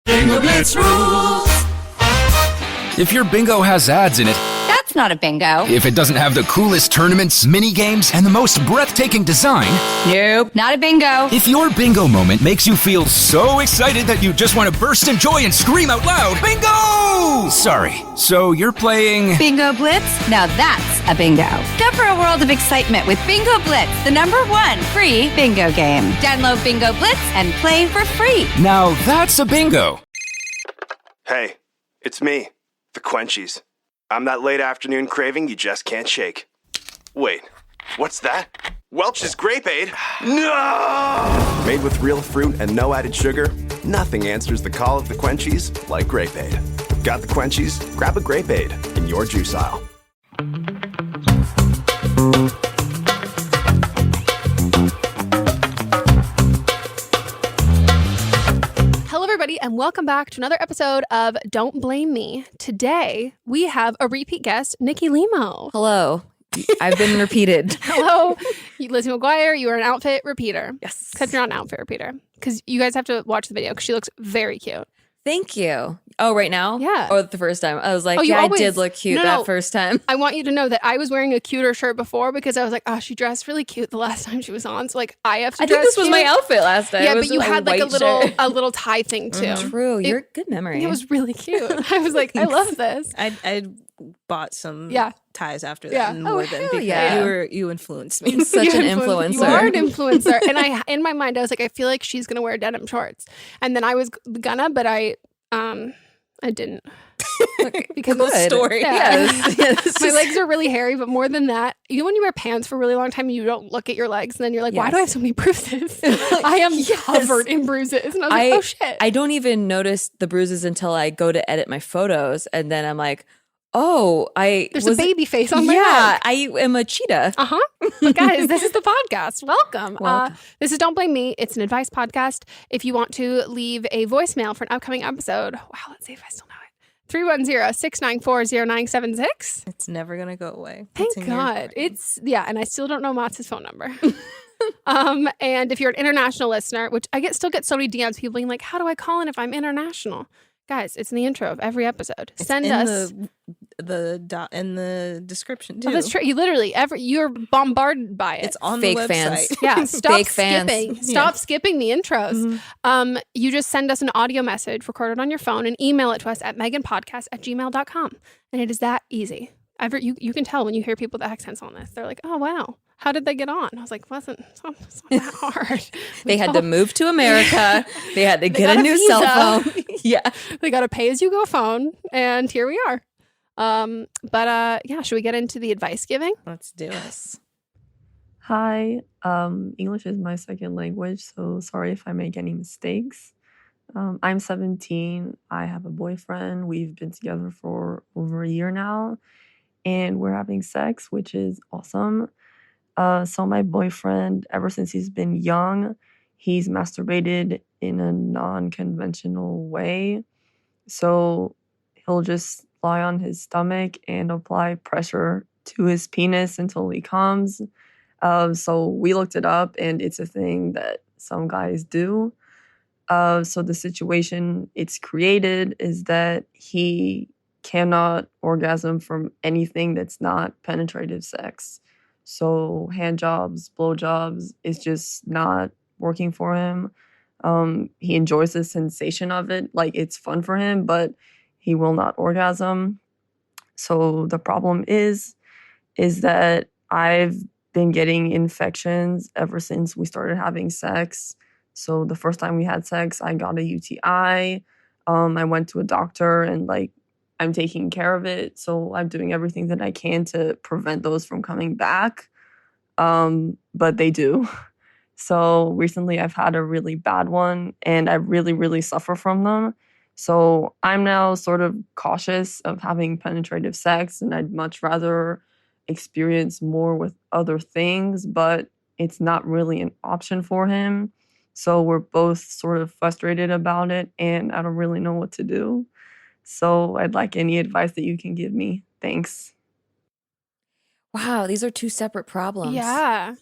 Bingo Blitz rules. If your bingo has ads in it, That's not a bingo. if it doesn't have the coolest tournaments, mini games, and the most breathtaking design, Nope, not a bingo. if your bingo moment makes you feel so excited that you just want to burst in joy and scream out loud, bingo! Sorry, so you're playing... Bingo Blitz? Now that's a bingo. Go for a world of excitement with Bingo Blitz, the #1 free bingo game. Download Bingo Blitz and play for free. Now that's a bingo. Hey, it's me, the Quenchies. I'm that late afternoon craving you just can't shake. Wait, what's that? Welch's Grape Aid? No! Made with real fruit and no added sugar, nothing answers the call of the Quenchies like Grape Aid. Got the Quenchies? Grab a Grape Aid in your juice aisle. Hello, everybody, and welcome back to another episode of Don't Blame Me. Today, we have a repeat guest, Nikki Limo. Hello. I've been repeated. Hello, Lizzie McGuire. You are an outfit repeater. Yes. Except you're not an outfit repeater. Because you guys have to watch the video because she looks very cute. Thank you. Oh, right now? Yeah. Or the first time? I was like, you I always- did look cute that first time. I want you to know that I was wearing a cuter shirt before because I was like, oh, she dressed really cute the last time she was on. So, like, I have to I dress think this was cute. my outfit last time. Yeah, It was but you had like a white little tie thing too. True. You're good memory. It was really cute. I was like, I love this. I bought some ties after that Yeah. and wore them hell because yeah. you influenced me. Such an You influencer. are an influencer. And in my mind, I was like, I feel like she's gonna wear denim shorts. And then I was gonna, but I didn't. Because Cool story. Yeah. Yes. My legs are really hairy, but more than that, even when you wear pants for a really long time and you don't look at your legs, and then you're like, why do I have so many bruises? I am covered in bruises. And I was like, oh shit. I don't even notice the bruises until I go to edit my photos. And then I'm like, oh, There's a baby face on my Yeah, leg. I am a cheetah. But guys, this is the podcast. Welcome. Welcome. This is Don't Blame Me. It's an advice podcast. If you want to leave a voicemail for an upcoming episode, wow, let's see if I still know it. 310-694-0976. It's never gonna go away. Thank It's in your God. brain. And I still don't know Matt's phone number. And if you're an international listener, which I still get so many DMs, people being like, how do I call in if I'm international? Guys, it's in the intro of every episode. Send in us. the dot in the description too. Oh, that's true. You're bombarded by it. It's on Fake the website. fans. Yeah, stop Fake fans. skipping. Stop skipping the intros. You just send us an audio message recorded on your phone and email it to us at meghanpodcast@gmail.com. And it is that easy. You can tell when you hear people with accents on this. They're like, oh, wow. How did they get on? I was like, it's not that hard. They had to move to America. They had to get got a a new visa. cell phone. Yeah. They got a pay-as-you-go phone. And here we are. Should we get into the advice giving? Let's do it. Hi, English is my second language, so sorry if I make any mistakes. I'm 17. I have a boyfriend. We've been together for over a year now, and we're having sex, which is awesome. So my boyfriend, ever since he's been young, he's masturbated in a non-conventional way. So he'll just lie on his stomach and apply pressure to his penis until he comes. So we looked it up, and it's a thing that some guys do. So the situation it's created is that he cannot orgasm from anything that's not penetrative sex. So hand jobs, blow jobs is just not working for him. He enjoys the sensation of it. Like, it's fun for him, but he will not orgasm. So the problem is that I've been getting infections ever since we started having sex. So the first time we had sex, I got a UTI. I went to a doctor, and I'm taking care of it. So I'm doing everything that I can to prevent those from coming back. But they do. So recently I've had a really bad one, and I really, really suffer from them. So I'm now sort of cautious of having penetrative sex, and I'd much rather experience more with other things, but it's not really an option for him. So we're both sort of frustrated about it, and I don't really know what to do. So I'd like any advice that you can give me. Thanks. Wow, these are two separate problems. Yeah.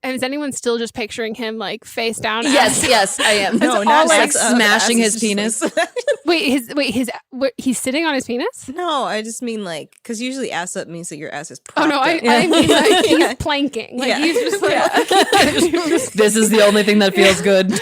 Is anyone still just picturing him face down? Yes, I am. No, It's not all like sex, smashing it's his just penis. He's sitting on his penis? No, I just mean like, because usually ass up means that your ass is Oh propped no, up. I mean like he's planking. Like Yeah. he's just like This is the only thing that feels good.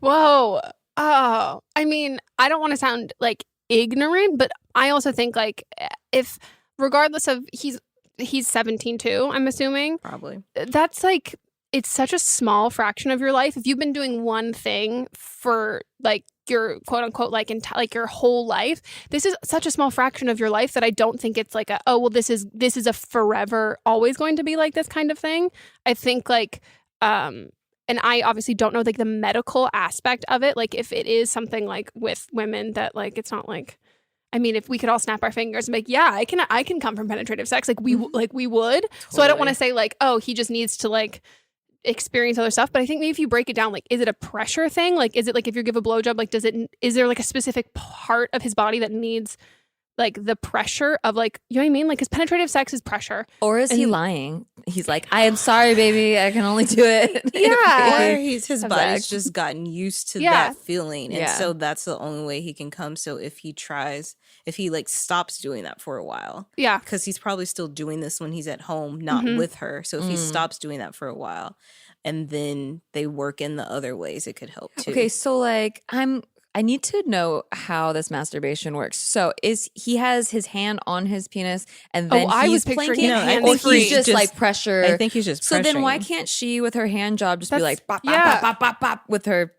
whoa. Oh, I mean, I don't want to sound like ignorant, but I also think like if regardless of he's 17 too, I'm assuming. Probably. That's like it's such a small fraction of your life. If you've been doing one thing for like your quote unquote like like your whole life, this is such a small fraction of your life that I don't think it's like this is a forever always going to be like this kind of thing. I think like and I obviously don't know like the medical aspect of it. Like if it is something like with women that like it's not like, I mean, if we could all snap our fingers and be like, yeah, I can come from penetrative sex. Like we would. Totally. So I don't want to say like, oh, he just needs to like experience other stuff. But I think maybe if you break it down, like, is it a pressure thing? Like, is it like if you give a blowjob, like, is there like a specific part of his body that needs like the pressure of like, you know what I mean? Like, because penetrative sex is pressure. Or is he lying? He's like, I am sorry, baby. I can only do it. Yeah. Or his body's just gotten used to that feeling. And so that's the only way he can come. So if he like stops doing that for a while. Yeah. Because he's probably still doing this when he's at home, not with her. So if he stops doing that for a while and then they work in the other ways, it could help too. Okay, so like I need to know how this masturbation works. So he has his hand on his penis and then I he's was picturing planking, him or hands-free. he's just like pressure. I think he's just So then why pressuring. can't she with her hand job just be like bop, bop, yeah. bop, bop, bop, bop, with her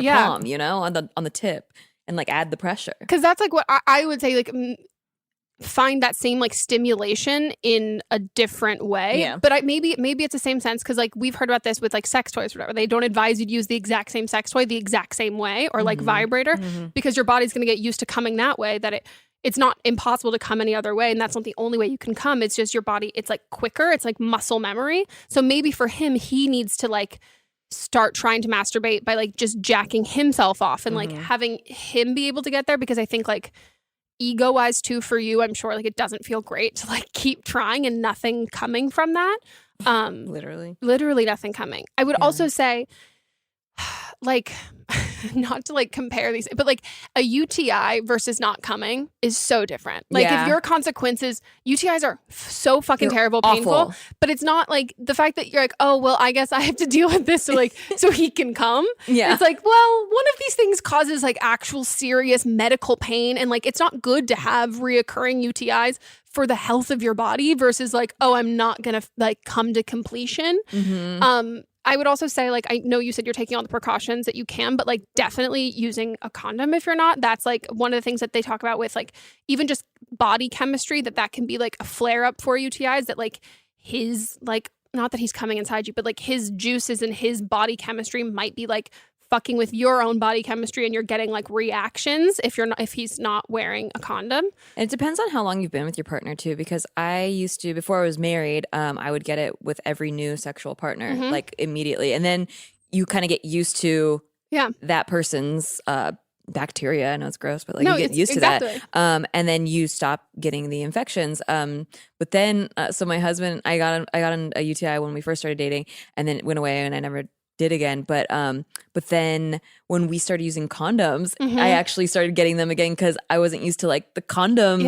Yeah. palm, you know, on the tip and like add the pressure. Because that's like what I would say, like find that same like stimulation in a different way. Yeah. But maybe it's the same sense because like we've heard about this with like sex toys or whatever. They don't advise you to use the exact same sex toy the exact same way or like vibrator because your body's going to get used to coming that way that it's not impossible to come any other way. And that's not the only way you can come. It's just your body. It's like quicker. It's like muscle memory. So maybe for him, he needs to like start trying to masturbate by like just jacking himself off and like having him be able to get there because I think like ego wise too for you, I'm sure like it doesn't feel great to like keep trying and nothing coming from that. Literally nothing coming. I would also say like not to like compare these, but like a UTI versus not coming is so different. Like if your consequences, UTIs are so fucking terrible, painful, awful. but it's not like the fact that you're like, oh, well, I guess I have to deal with this so like, so he can come. Yeah. It's like, well, one of these things causes like actual serious medical pain. And like, it's not good to have reoccurring UTIs for the health of your body versus like, oh, I'm not going to like come to completion. I would also say, like, I know you said you're taking all the precautions that you can, but like definitely using a condom if you're not. That's like one of the things that they talk about with like even just body chemistry, that can be like a flare up for UTIs that like his like, not that he's coming inside you, but like his juices and his body chemistry might be like fucking with your own body chemistry and you're getting like reactions if he's not wearing a condom. And it depends on how long you've been with your partner too, because I used to, before I was married, I would get it with every new sexual partner, like immediately. And then you kind of get used to that person's bacteria. I know it's gross, but like you get used to that. And then you stop getting the infections. But then, so my husband, I got a UTI when we first started dating and then it went away and I never did again, but then when we started using condoms, I actually started getting them again because I wasn't used to like the condom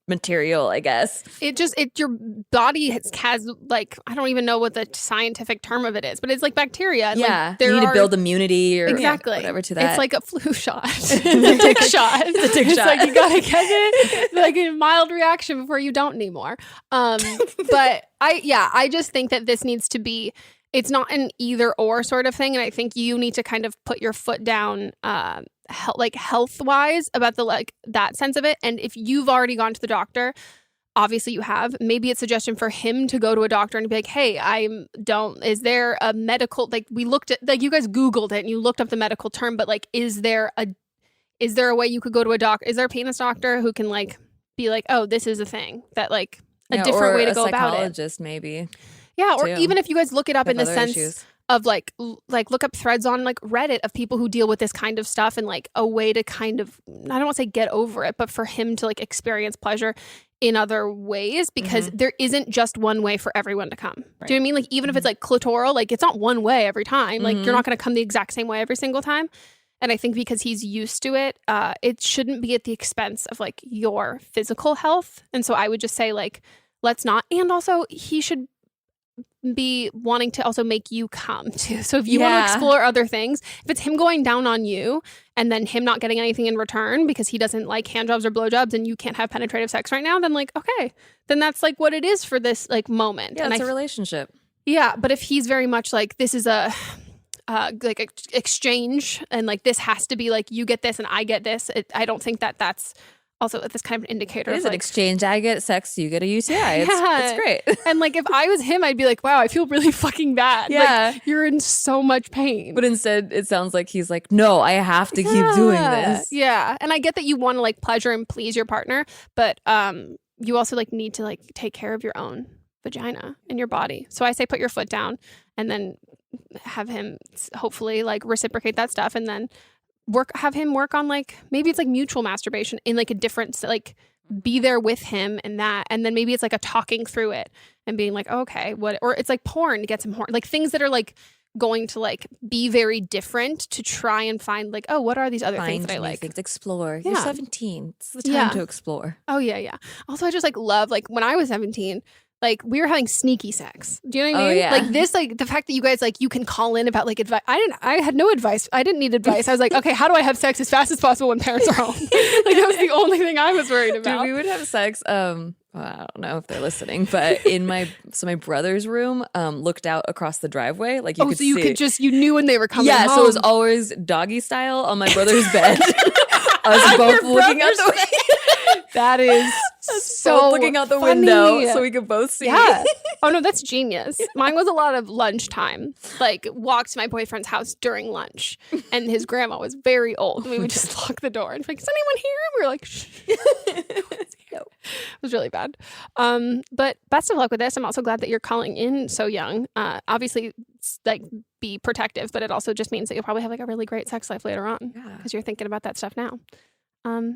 material, I guess. Your body has like, I don't even know what the scientific term of it is, but it's like bacteria. And like, you need to build immunity or whatever to that. It's like a flu shot. It's a tick shot. It's like you gotta get it like a mild reaction before you don't anymore. But I just think that this needs to be, it's not an either or sort of thing. And I think you need to kind of put your foot down like health wise about the like that sense of it. And if you've already gone to the doctor, obviously you have, maybe it's a suggestion for him to go to a doctor and be like, hey, is there a medical, like we looked at, like you guys Googled it and you looked up the medical term, but like, is there a way you could go to a doctor? Is there a penis doctor who can like be like, oh, this is a thing that like a different way to go about it? Psychologist maybe. Yeah, or too. Even if you guys look it up in the sense issues. of like look up threads on like Reddit of people who deal with this kind of stuff and like a way to kind of, I don't want to say get over it, but for him to like experience pleasure in other ways because there isn't just one way for everyone to come. Right. Do you know what I mean? Like even if it's like clitoral, like it's not one way every time. Like you're not going to come the exact same way every single time. And I think because he's used to it, it shouldn't be at the expense of like your physical health. And so I would just say like, let's not. And also he should be wanting to also make you come too. So if you want to explore other things, if it's him going down on you and then him not getting anything in return because he doesn't like handjobs or blowjobs and you can't have penetrative sex right now, then like, okay, then that's like what it is for this like moment. Yeah, and it's a relationship. Yeah, but if he's very much like, this is a like exchange and like this has to be like you get this and I get this, I don't think that that's also this kind of an indicator. It is of, like, an exchange. I get sex, you get a UTI. It's great. And like if I was him, I'd be like, wow, I feel really fucking bad. Yeah. Like, you're in so much pain. But instead, it sounds like he's like, no, I have to keep doing this. Yeah. And I get that you want to like pleasure and please your partner, but you also like need to like take care of your own vagina and your body. So I say put your foot down and then have him hopefully like reciprocate that stuff and then have him work on like maybe it's like mutual masturbation in like a different like be there with him and that, and then maybe it's like a talking through it and being like, okay, what, or it's like porn to get some horn, like things that are like going to like be very different to try and find like, oh, what are these other things that I like? Things, explore. You're 17. It's the time Yeah. to explore. Oh yeah. Also, I just like love like when I was 17. Like we were having sneaky sex. Do you know what I mean? Yeah. Like this, like the fact that you guys like you can call in about like advice. I had no advice. I didn't need advice. I was like, okay, how do I have sex as fast as possible when parents are home? Like that was the only thing I was worried about. Dude, we would have sex. Well, I don't know if they're listening, but in my brother's room, looked out across the driveway. Like you could so you see. could just you knew when they were coming. Yeah, home. so it was always doggy style on my brother's bed. Us both looking out the window. That is so looking out the funny. window so we could both see. Yeah. Oh no, that's genius. Mine was a lot of lunchtime. Like walked to my boyfriend's house during lunch, and his grandma was very old. We would just lock the door and be like, "Is anyone here?" And we were like, "Shh." It was really bad. But best of luck with this. I'm also glad that you're calling in so young. Obviously, like be protective, but it also just means that you'll probably have like a really great sex life later on because you're thinking about that stuff now.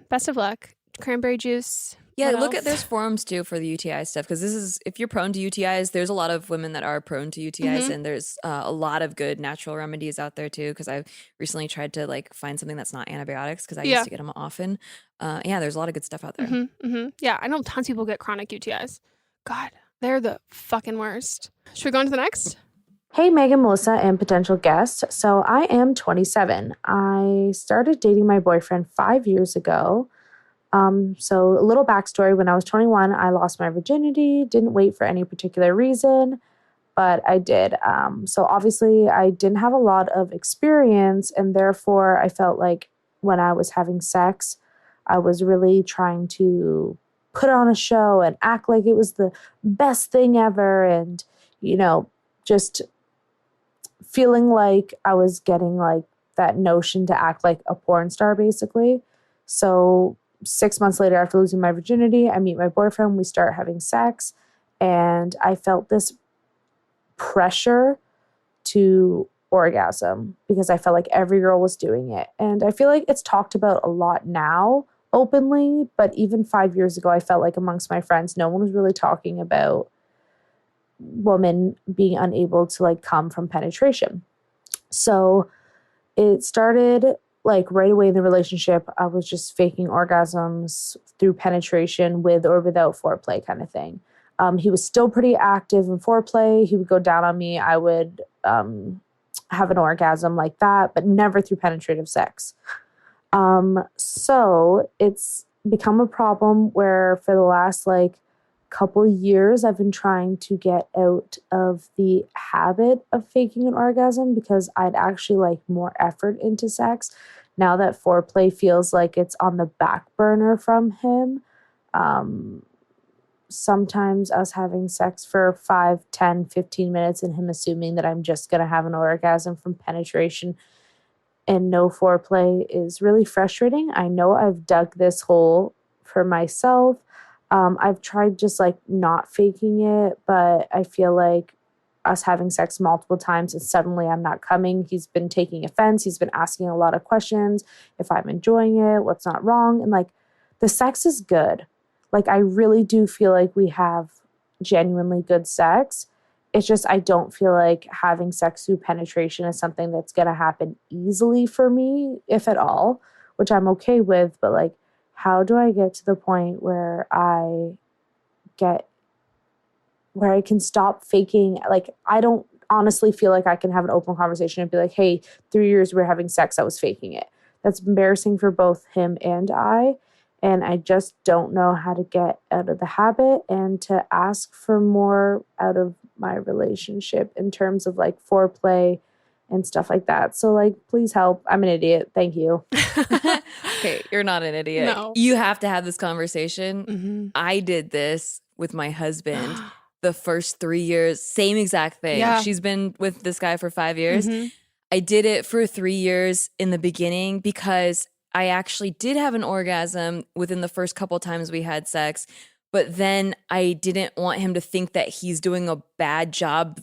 Best of luck. Cranberry juice. Yeah, What look else? at there's forums too for the UTI stuff because this is if you're prone to UTIs, there's a lot of women that are prone to UTIs, and there's a lot of good natural remedies out there too. Because I've recently tried to like find something that's not antibiotics because I used to get them often. Yeah, there's a lot of good stuff out there. Yeah, I know tons of people get chronic UTIs. God, they're the fucking worst. Should we go on to the next? Hey, Megan, Melissa, and potential guest. So I am 27. I started dating my boyfriend 5 years ago. So a little backstory, when I was 21, I lost my virginity, didn't wait for any particular reason, but I did. So obviously I didn't have a lot of experience, and therefore I felt like when I was having sex, I was really trying to put on a show and act like it was the best thing ever. And, you know, just feeling like I was getting like that notion to act like a porn star, basically. So 6 months later, after losing my virginity, I meet my boyfriend, we start having sex, and I felt this pressure to orgasm because I felt like every girl was doing it. And I feel like it's talked about a lot now openly, but even 5 years ago, I felt like amongst my friends, no one was really talking about women being unable to like come from penetration. So it started like right away in the relationship. I was just faking orgasms through penetration with or without foreplay kind of thing. He was still pretty active in foreplay. He would go down on me. I would have an orgasm like that, but never through penetrative sex. So it's become a problem where for the last like couple years, I've been trying to get out of the habit of faking an orgasm because I'd actually like more effort into sex. Now that foreplay feels like it's on the back burner from him. Sometimes us having sex for 5, 10, 15 minutes and him assuming that I'm just going to have an orgasm from penetration and no foreplay is really frustrating. I know I've dug this hole for myself. I've tried just like not faking it, but I feel like us having sex multiple times and suddenly I'm not coming. He's been taking offense. He's been asking a lot of questions. If I'm enjoying it, what's not wrong? And like the sex is good. Like I really do feel like we have genuinely good sex. It's just I don't feel like having sex through penetration is something that's going to happen easily for me, if at all, which I'm okay with. But like, how do I get to the point where I can stop faking? Like, I don't honestly feel like I can have an open conversation and be like, hey, 3 years we were having sex, I was faking it. That's embarrassing for both him and I. And I just don't know how to get out of the habit and to ask for more out of my relationship in terms of like foreplay and stuff like that. So like, please help. I'm an idiot. Thank you. Okay, you're not an idiot. No. You have to have this conversation. Mm-hmm. I did this with my husband the first 3 years. Same exact thing. Yeah. She's been with this guy for 5 years. Mm-hmm. I did it for 3 years in the beginning because I actually did have an orgasm within the first couple times we had sex, but then I didn't want him to think that he's doing a bad job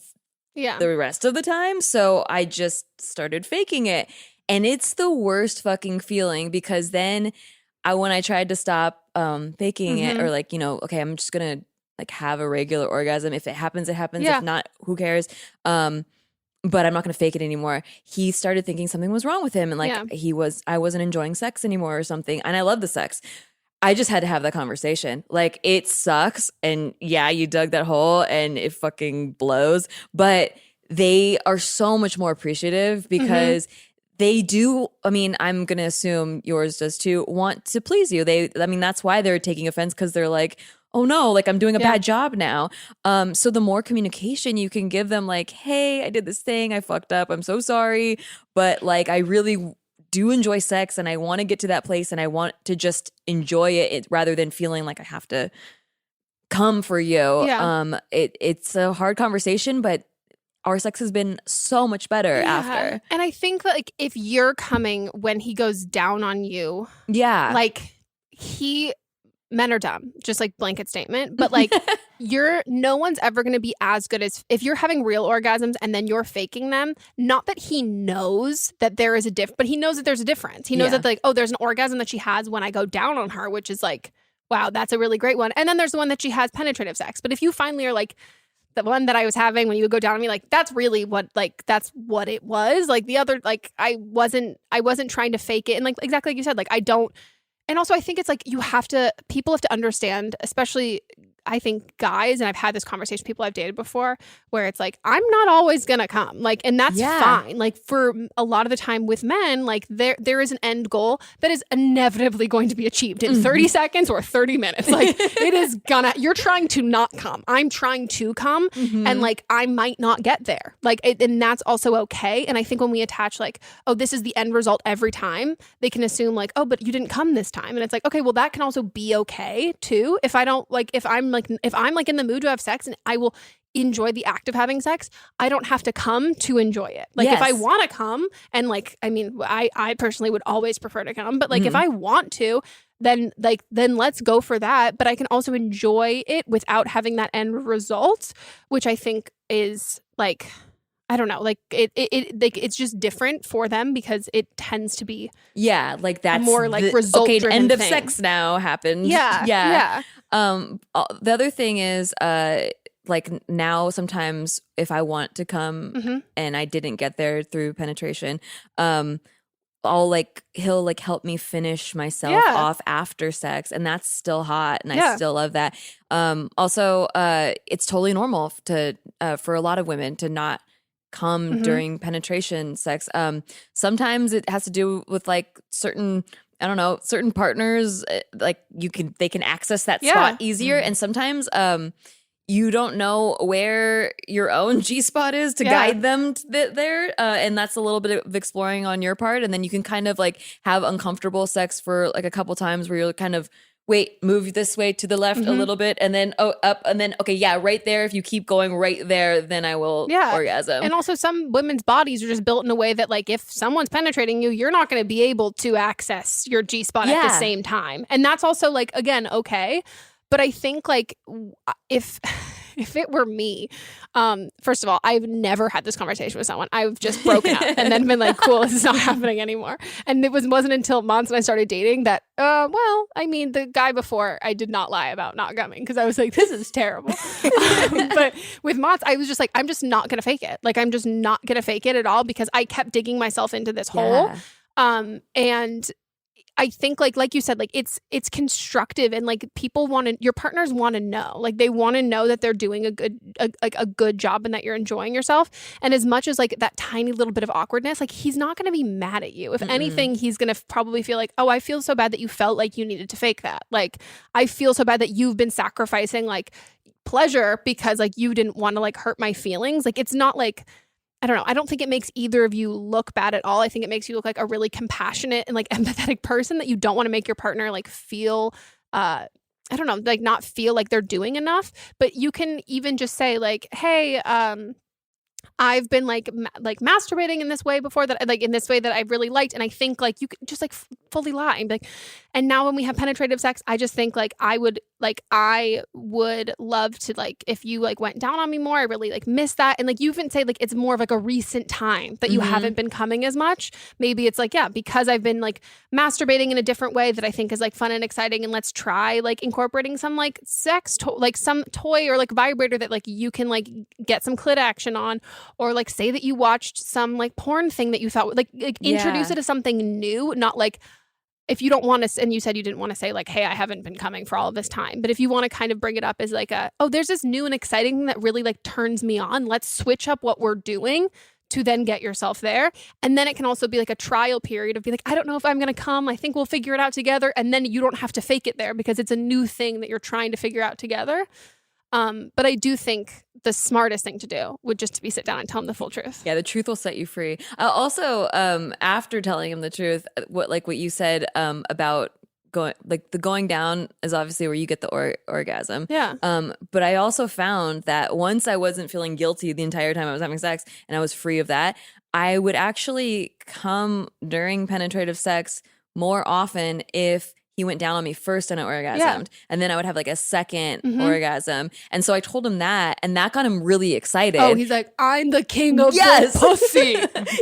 the rest of the time. So I just started faking it. And it's the worst fucking feeling because then when I tried to stop faking it or like, okay, I'm just going to like have a regular orgasm. If it happens, it happens. Yeah. If not, who cares? But I'm not going to fake it anymore. He started thinking something was wrong with him and like I wasn't enjoying sex anymore or something. And I love the sex. I just had to have that conversation. Like, it sucks. And yeah, you dug that hole and it fucking blows. But they are so much more appreciative because they do. I mean, I'm going to assume yours does too, want to please you. That's why they're taking offense because they're like, oh no, like I'm doing a bad job now. So the more communication you can give them, like, hey, I did this thing, I fucked up, I'm so sorry. But like, I really do enjoy sex and I want to get to that place and I want to just enjoy it rather than feeling like I have to come for you. Yeah. It's a hard conversation, but our sex has been so much better after. And I think that like if you're coming when he goes down on you, like men are dumb, just like blanket statement. But like no one's ever going to be as good as if you're having real orgasms and then you're faking them. Not that he knows that there is a difference, but he knows that there's a difference. He knows that like, oh, there's an orgasm that she has when I go down on her, which is like, wow, that's a really great one. And then there's the one that she has penetrative sex. But if you finally are like, the one that I was having when you would go down on me, like that's really that's what it was. Like the other, like I wasn't trying to fake it. And like exactly like you said, like I don't. And also I think it's like people have to understand, especially I think guys, and I've had this conversation with people I've dated before, where it's like, I'm not always gonna come. Like, and that's fine. Like for a lot of the time with men, like there is an end goal that is inevitably going to be achieved in 30 seconds or 30 minutes. Like it is you're trying to not come. I'm trying to come and like I might not get there. Like, and that's also okay. And I think when we attach like, oh, this is the end result every time, they can assume like, oh, but you didn't come this time. And it's like, okay, well that can also be okay too. If I'm in the mood to have sex and I will enjoy the act of having sex, I don't have to come to enjoy it. Like if I want to come, and like, I mean, I personally would always prefer to come, but like if I want to, then let's go for that. But I can also enjoy it without having that end result, which I think is like, I don't know, like it's just different for them because it tends to be like that's more like result driven end of thing. sex now happened. Yeah. The other thing is like now sometimes if I want to come and I didn't get there through penetration, he'll like help me finish myself off after sex, and that's still hot and I still love that. Also it's totally normal to for a lot of women to not come during penetration sex. Sometimes it has to do with like certain partners, like they can access that spot easier. And sometimes you don't know where your own G-spot is to guide them there. And that's a little bit of exploring on your part. And then you can kind of like have uncomfortable sex for like a couple times where you're kind of, wait, move this way to the left a little bit, and then up, and then right there. If you keep going right there, then I will orgasm. And also, some women's bodies are just built in a way that, like, if someone's penetrating you, you're not going to be able to access your G-spot at the same time, and that's also like again okay. But I think like if if it were me, first of all, I've never had this conversation with someone. I've just broken up and then been like, cool, this is not happening anymore. And it wasn't until months when I started dating that, the guy before, I did not lie about not coming because I was like, this is terrible. But with Mott's, I was just like, I'm just not going to fake it. Like, I'm just not going to fake it at all because I kept digging myself into this hole. And I think like you said, like it's constructive and like your partners want to know, like they want to know that they're doing a good job and that you're enjoying yourself. And as much as like that tiny little bit of awkwardness, like he's not going to be mad at you. If anything, he's going to probably feel like, oh, I feel so bad that you felt like you needed to fake that. Like, I feel so bad that you've been sacrificing like pleasure because like you didn't want to like hurt my feelings. Like, it's not like, I don't know. I don't think it makes either of you look bad at all. I think it makes you look like a really compassionate and like empathetic person that you don't want to make your partner like feel, like not feel like they're doing enough. But you can even just say like, hey, I've been like masturbating in this way before that, like in this way that I really liked. And I think like you could just like fully lie and be like, and now when we have penetrative sex, I just think like I would love to like, if you like went down on me more, I really like miss that. And like you even say like, it's more of like a recent time that you haven't been coming as much. Maybe it's like, yeah, because I've been like masturbating in a different way that I think is like fun and exciting. And let's try like incorporating some like sex, like some toy or like vibrator that like you can like get some clit action on. Or like say that you watched some like porn thing that you thought like introduce it as something new, not like if you don't want to, and you said you didn't want to say like, hey, I haven't been coming for all of this time. But if you want to kind of bring it up as like there's this new and exciting thing that really like turns me on. Let's switch up what we're doing to then get yourself there. And then it can also be like a trial period of be like, I don't know if I'm going to come. I think we'll figure it out together. And then you don't have to fake it there because it's a new thing that you're trying to figure out together. But I do think the smartest thing to do would just to be sit down and tell him the full truth. Yeah, the truth will set you free. Also, after telling him the truth, what you said about going down is obviously where you get the orgasm. Yeah. But I also found that once I wasn't feeling guilty the entire time I was having sex and I was free of that, I would actually come during penetrative sex more often if he went down on me first and I orgasmed. And then I would have like a second orgasm. And so I told him that, and that got him really excited. Oh, he's like, I'm the king of the pussy.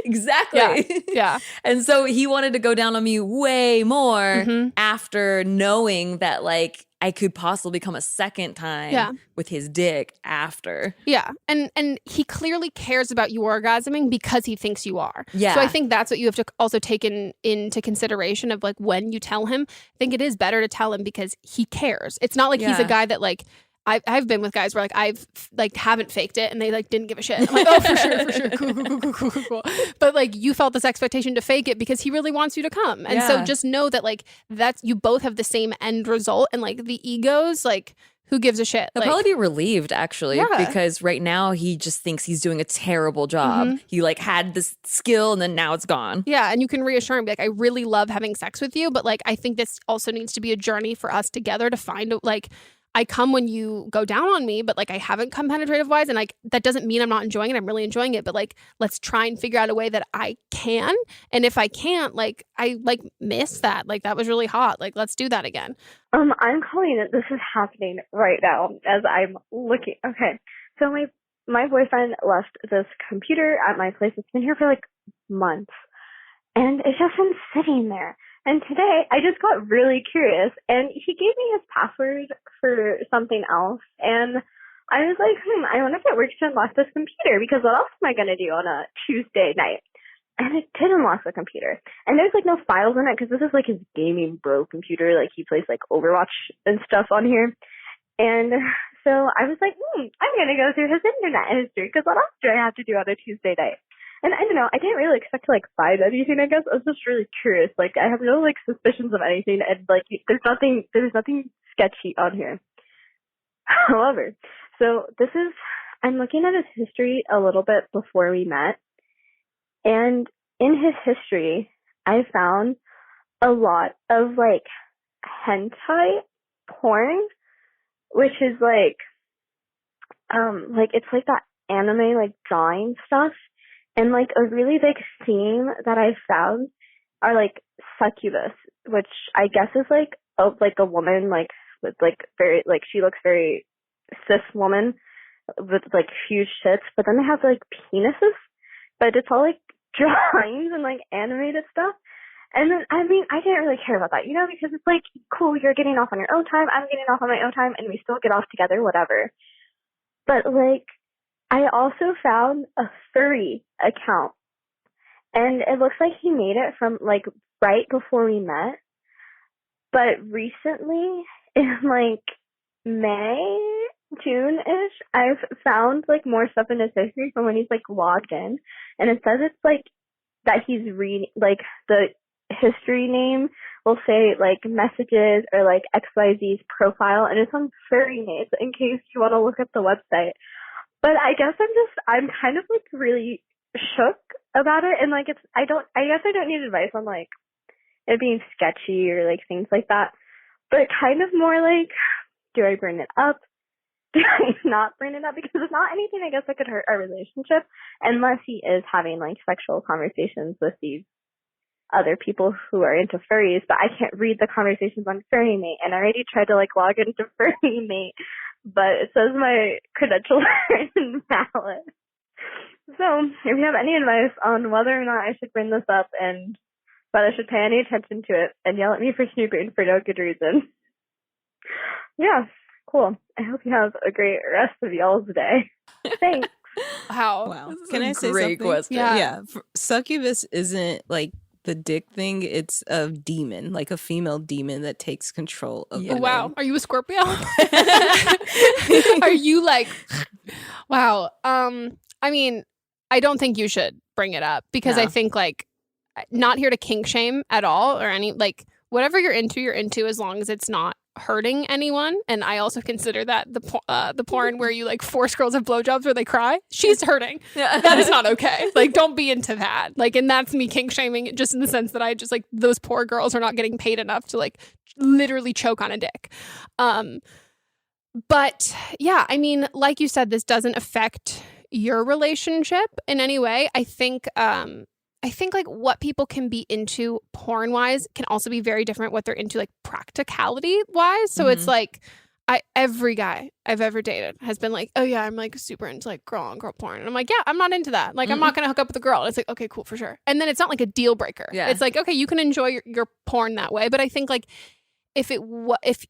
Exactly. Yeah. And so he wanted to go down on me way more after knowing that like I could possibly come a second time with his dick after. Yeah. And he clearly cares about you orgasming because he thinks you are. Yeah. So I think that's what you have to also take into consideration of like when you tell him. I think it is better to tell him because he cares. It's not like he's a guy that like I've been with guys where like I've like haven't faked it and they like didn't give a shit. I'm like, oh, for sure. Cool. But like you felt this expectation to fake it because he really wants you to come. And so just know that like that's you both have the same end result and like the egos, like who gives a shit? He'll probably be relieved actually because right now he just thinks he's doing a terrible job. He like had this skill and then now it's gone. Yeah. And you can reassure him, be like, I really love having sex with you. But like, I think this also needs to be a journey for us together to find like, I come when you go down on me, but like I haven't come penetrative wise. And like that doesn't mean I'm not enjoying it. I'm really enjoying it. But like, let's try and figure out a way that I can. And if I can't, like, I like miss that. Like that was really hot. Like, let's do that again. I'm calling it. This is happening right now as I'm looking. Okay. So my boyfriend left this computer at my place. It's been here for like months and it's just been sitting there. And today I just got really curious and he gave me his password for something else. And I was like, I wonder if it works to unlock this computer because what else am I going to do on a Tuesday night? And it did unlock the computer. And there's like no files in it because this is like his gaming bro computer. Like he plays like Overwatch and stuff on here. And so I was like, I'm going to go through his internet history because what else do I have to do on a Tuesday night? And I don't know, I didn't really expect to like find anything, I guess. I was just really curious. Like I have no like suspicions of anything and like there's nothing sketchy on here. However, so I'm looking at his history a little bit before we met. And in his history, I found a lot of like hentai porn, which is like it's like that anime like drawing stuff. And like a really big theme that I found are like succubus, which I guess is like a woman like with like very like she looks very cis woman, with like huge tits, but then they have like penises, but it's all like drawings and like animated stuff. And then, I mean, I didn't really care about that, because it's like, cool, you're getting off on your own time, I'm getting off on my own time, and we still get off together, whatever. But like, I also found a furry account, and it looks like he made it from like right before we met. But recently, in like May, June-ish, I've found like more stuff in his history from when he's like logged in, and it says it's like that he's reading, like the history name will say like messages or like XYZ's profile, and it's on furry mates in case you want to look at the website. But I guess I'm kind of like really shook about it, and like I guess I don't need advice on like it being sketchy or like things like that, but kind of more like, do I bring it up? Do I not bring it up? Because it's not anything I guess that could hurt our relationship unless he is having like sexual conversations with these other people who are into furries, but I can't read the conversations on Furry Mate, and I already tried to like log into Furry Mate, but it says my credentials are invalid. So if you have any advice on whether or not I should bring this up and whether I should pay any attention to it and yell at me for snooping for no good reason. Yeah, cool. I hope you have a great rest of y'all's day. Thanks. Wow. Can I say great something? question. Yeah. Succubus isn't like the dick thing. It's a demon, like a female demon that takes control of women. Wow. Are you a Scorpio? Are you like, wow. I mean, I don't think you should bring it up because I think like not here to kink shame at all or any like whatever you're into as long as it's not hurting anyone. And I also consider that the porn where you like force girls have blowjobs where they cry, she's hurting. That is not okay. Like, don't be into that. Like, and that's me kink shaming just in the sense that I just like those poor girls are not getting paid enough to like literally choke on a dick. But yeah, I mean, like you said, this doesn't affect your relationship in any way. I think like what people can be into porn wise can also be very different what they're into like practicality wise. So it's like every guy I've ever dated has been like, oh yeah, I'm like super into like girl on girl porn. And I'm like, yeah, I'm not into that. Like, I'm not going to hook up with a girl. And it's like, okay, cool, for sure. And then it's not like a deal breaker. Yeah. It's like, okay, you can enjoy your porn that way. But I think like if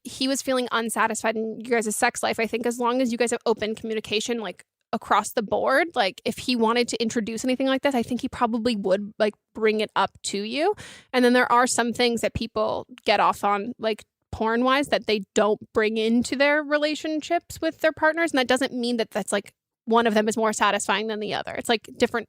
he was feeling unsatisfied in you guys' sex life, I think as long as you guys have open communication, like across the board, like if he wanted to introduce anything like this, I think he probably would like bring it up to you. And then there are some things that people get off on like porn wise that they don't bring into their relationships with their partners. And that doesn't mean that that's like one of them is more satisfying than the other. It's like different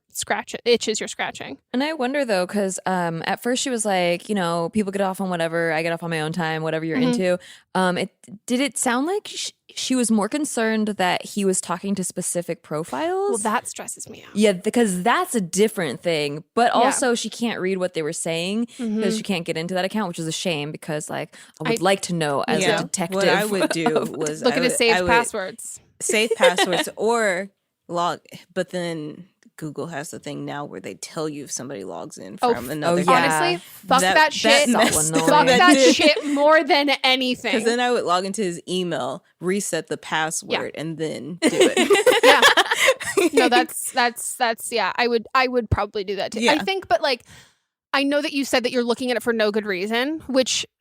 itches you're scratching. And I wonder though, because at first she was like, people get off on whatever, I get off on my own time, whatever you're into. Did it sound like she was more concerned that he was talking to specific profiles? Well, that stresses me out. Yeah, because that's a different thing. But also she can't read what they were saying because she can't get into that account, which is a shame because like I would like to know as a detective. What I would do was look at his saved passwords. Safe passwords or log, but then Google has the thing now where they tell you if somebody logs in from another guy. Honestly, fuck that shit. Fuck that shit more than anything. Because then I would log into his email, reset the password, and then do it. No, that's yeah. I would probably do that too. Yeah. I think, but like, I know that you said that you're looking at it for no good reason,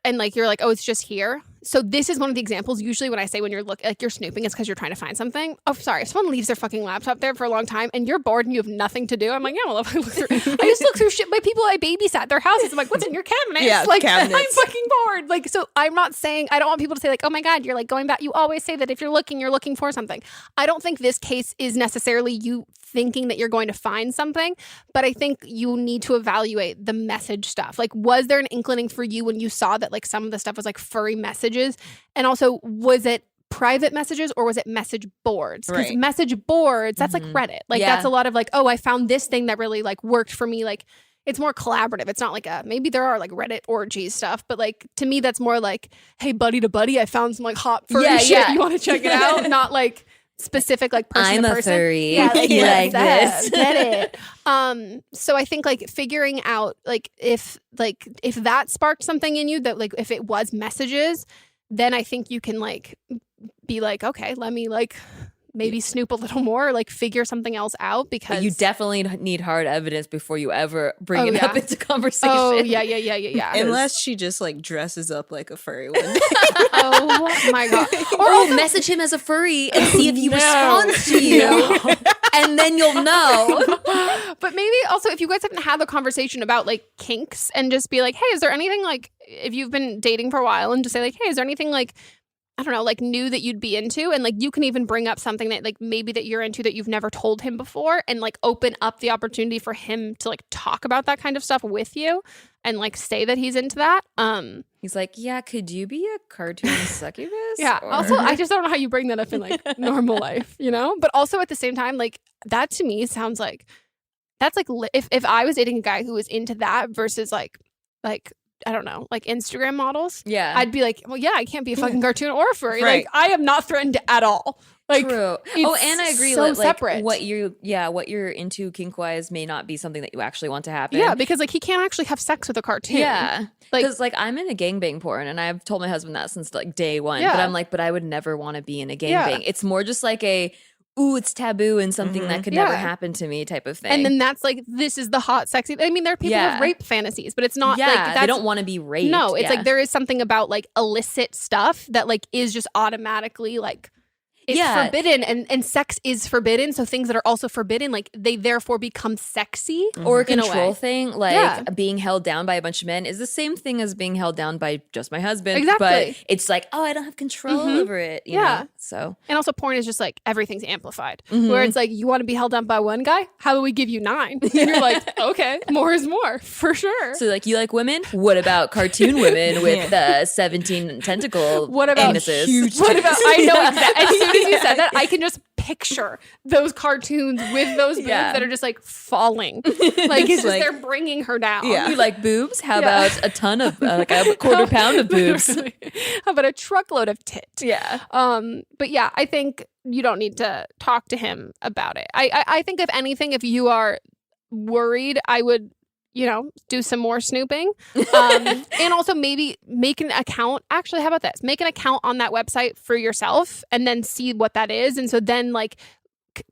and like you're like, oh, it's just here. So this is one of the examples. Usually when I say when you're you're snooping, it's because you're trying to find something. Oh, sorry. If someone leaves their fucking laptop there for a long time and you're bored and you have nothing to do, I'm like, yeah, well, if I look through. I just look through shit by people I babysat their houses. I'm like, what's in your cabinet? Yeah, like, cabinets. I'm fucking bored. Like, so I'm not saying, I don't want people to say like, oh my God, you're like going back. You always say that if you're looking for something. I don't think this case is necessarily you thinking that you're going to find something, but I think you need to evaluate the message stuff. Like, was there an inkling for you when you saw that like some of the stuff was like furry messages? And also, was it private messages or was it message boards? Because message boards, that's like Reddit. Like that's a lot of like, oh, I found this thing that really like worked for me. Like it's more collaborative. It's not like maybe there are like Reddit orgies stuff, but like to me, that's more like, hey, buddy to buddy, I found some like hot furry shit. You want to check it out? Not like specific like person to person. I'm a furry. Yeah, like, you like this? Get it. So I think like figuring out like if that sparked something in you that like if it was messages, then I think you can like be like, okay, let me like maybe snoop a little more, like figure something else out, because you definitely need hard evidence before you ever bring it up into conversation. Oh yeah. Unless she just like dresses up like a furry one. Oh my god. Or message him as a furry and see if he responds to you. And then you'll know. But maybe also if you guys haven't had the conversation about like kinks, and just be like, hey, is there anything, like, if you've been dating for a while, and just say like, hey, is there anything like, I don't know, like new that you'd be into? And like you can even bring up something that like maybe that you're into that you've never told him before, and like open up the opportunity for him to like talk about that kind of stuff with you, and like say that he's into that. He's like, yeah, could you be a cartoon succubus? Yeah. Also, I just don't know how you bring that up in like normal life, you know? But also at the same time, like that to me sounds like that's like if I was dating a guy who was into that versus like I don't know, like Instagram models. Yeah. I'd be like, well, yeah, I can't be a fucking cartoon or a furry. Right. Like, I am not threatened at all. Like, true. Oh, and I agree. So like, separate. What you're into kink wise may not be something that you actually want to happen. Yeah, because like he can't actually have sex with a cartoon. Yeah. Because like I'm in a gangbang porn, and I've told my husband that since like day one. Yeah. But I'm like, but I would never want to be in a gangbang. It's more just like it's taboo and something that could never happen to me type of thing. And then that's like, this is the hot, sexy. I mean, there are people with rape fantasies, but it's not like they don't want to be raped. No, it's like there is something about like illicit stuff that like is just automatically like it's forbidden, and sex is forbidden. So things that are also forbidden, like they therefore become sexy. Or a control thing, like being held down by a bunch of men is the same thing as being held down by just my husband. Exactly. But it's like, oh, I don't have control over it. You know? So. And also porn is just like everything's amplified. Where it's like, you want to be held down by one guy? How about we give you 9? And you're like, okay, more is more, for sure. So like, you like women? What about cartoon women with 17 tentacle what about anuses? Huge what about, I know exactly. As soon as you said that, I can just picture those cartoons with those boobs that are just like falling. Like it's just like, they're bringing her down. Yeah. You like boobs? How about a ton of like a quarter pound of boobs? How about a truckload of tit? Yeah. But yeah, I think you don't need to talk to him about it. I think if anything, if you are worried, I would, do some more snooping. And also maybe make an account. Actually, how about this? Make an account on that website for yourself and then see what that is. And so then like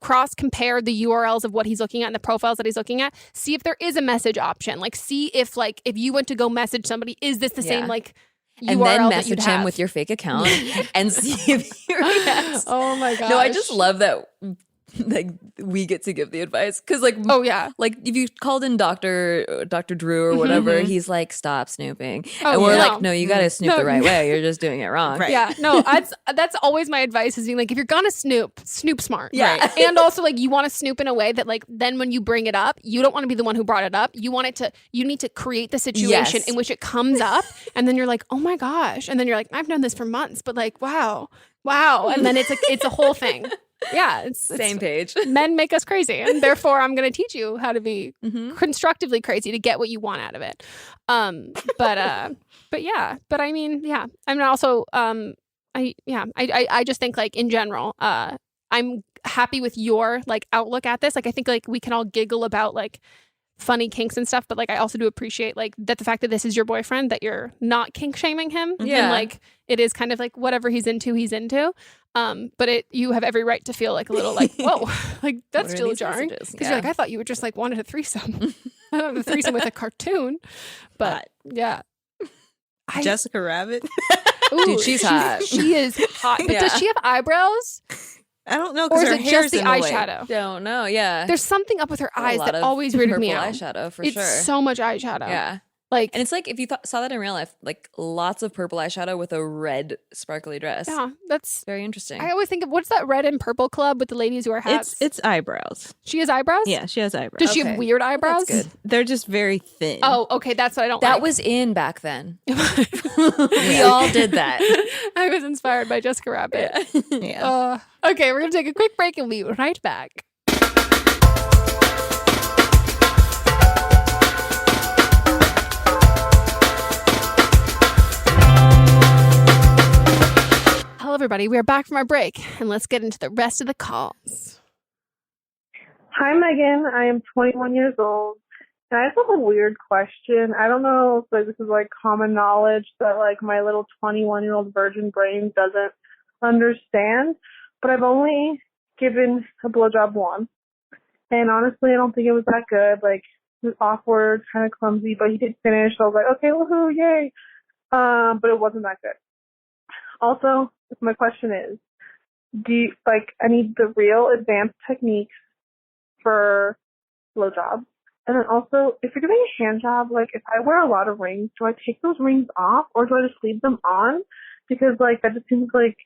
cross compare the URLs of what he's looking at and the profiles that he's looking at. See if there is a message option. Like see if you went to go message somebody, is this the same like URL and then message him have? With your fake account and see if he reacts. Oh my gosh. No, I just love that like we get to give the advice because like like if you called in Dr. Drew or whatever, he's like, stop snooping, and we're like, no, you gotta snoop the right way, you're just doing it wrong. Right. Yeah, no, that's always my advice, is being like, if you're gonna snoop smart. Yeah. Right. And also like you want to snoop in a way that like then when you bring it up, you don't want to be the one who brought it up, you need to create the situation in which it comes up, and then you're like, oh my gosh, and then you're like, I've known this for months, but like wow, and then it's a whole thing. Yeah, it's same page. Men make us crazy, and therefore I'm going to teach you how to be constructively crazy to get what you want out of it. But I mean, I'm also I just think like in general, I'm happy with your like outlook at this. Like I think like we can all giggle about like funny kinks and stuff, but like I also do appreciate like that the fact that this is your boyfriend, that you're not kink shaming him, and like it is kind of like whatever he's into. But you have every right to feel like a little like, whoa, like that's still jarring, because you're like, I thought you were just like wanted a threesome. I don't have a threesome with a cartoon, but Jessica Rabbit. Ooh, dude, she's hot. She is hot. But does she have eyebrows? I don't know, or because is her it hair's just the in the way. eyeshadow? Don't know. Yeah, there's something up with her eyes that always weirded me out. Eyeshadow for it's sure. So much eyeshadow. Yeah. Like, and it's like if you saw that in real life, like lots of purple eyeshadow with a red sparkly dress. Yeah, that's very interesting. I always think of, what's that red and purple club with the ladies who wear hats? It's eyebrows. She has eyebrows? Yeah, she has eyebrows. Does she have weird eyebrows? That's good. They're just very thin. Oh, okay, that's what I don't like. That was in back then. We all did that. I was inspired by Jessica Rabbit. Yeah. Okay, we're going to take a quick break and we'll be right back. Hello, everybody. We are back from our break, and let's get into the rest of the calls. Hi, Megan. I am 21 years old, and I just have a weird question. I don't know if this is like common knowledge that like my little 21-year-old virgin brain doesn't understand, but I've only given a blowjob once. And honestly, I don't think it was that good. Like, it was awkward, kind of clumsy, but he did finish. So I was like, okay, woohoo, yay. But it wasn't that good. Also, my question is, I need the real advanced techniques for blowjobs. And then also, if you're doing a hand job, like, if I wear a lot of rings, do I take those rings off or do I just leave them on? Because, like, that just seems like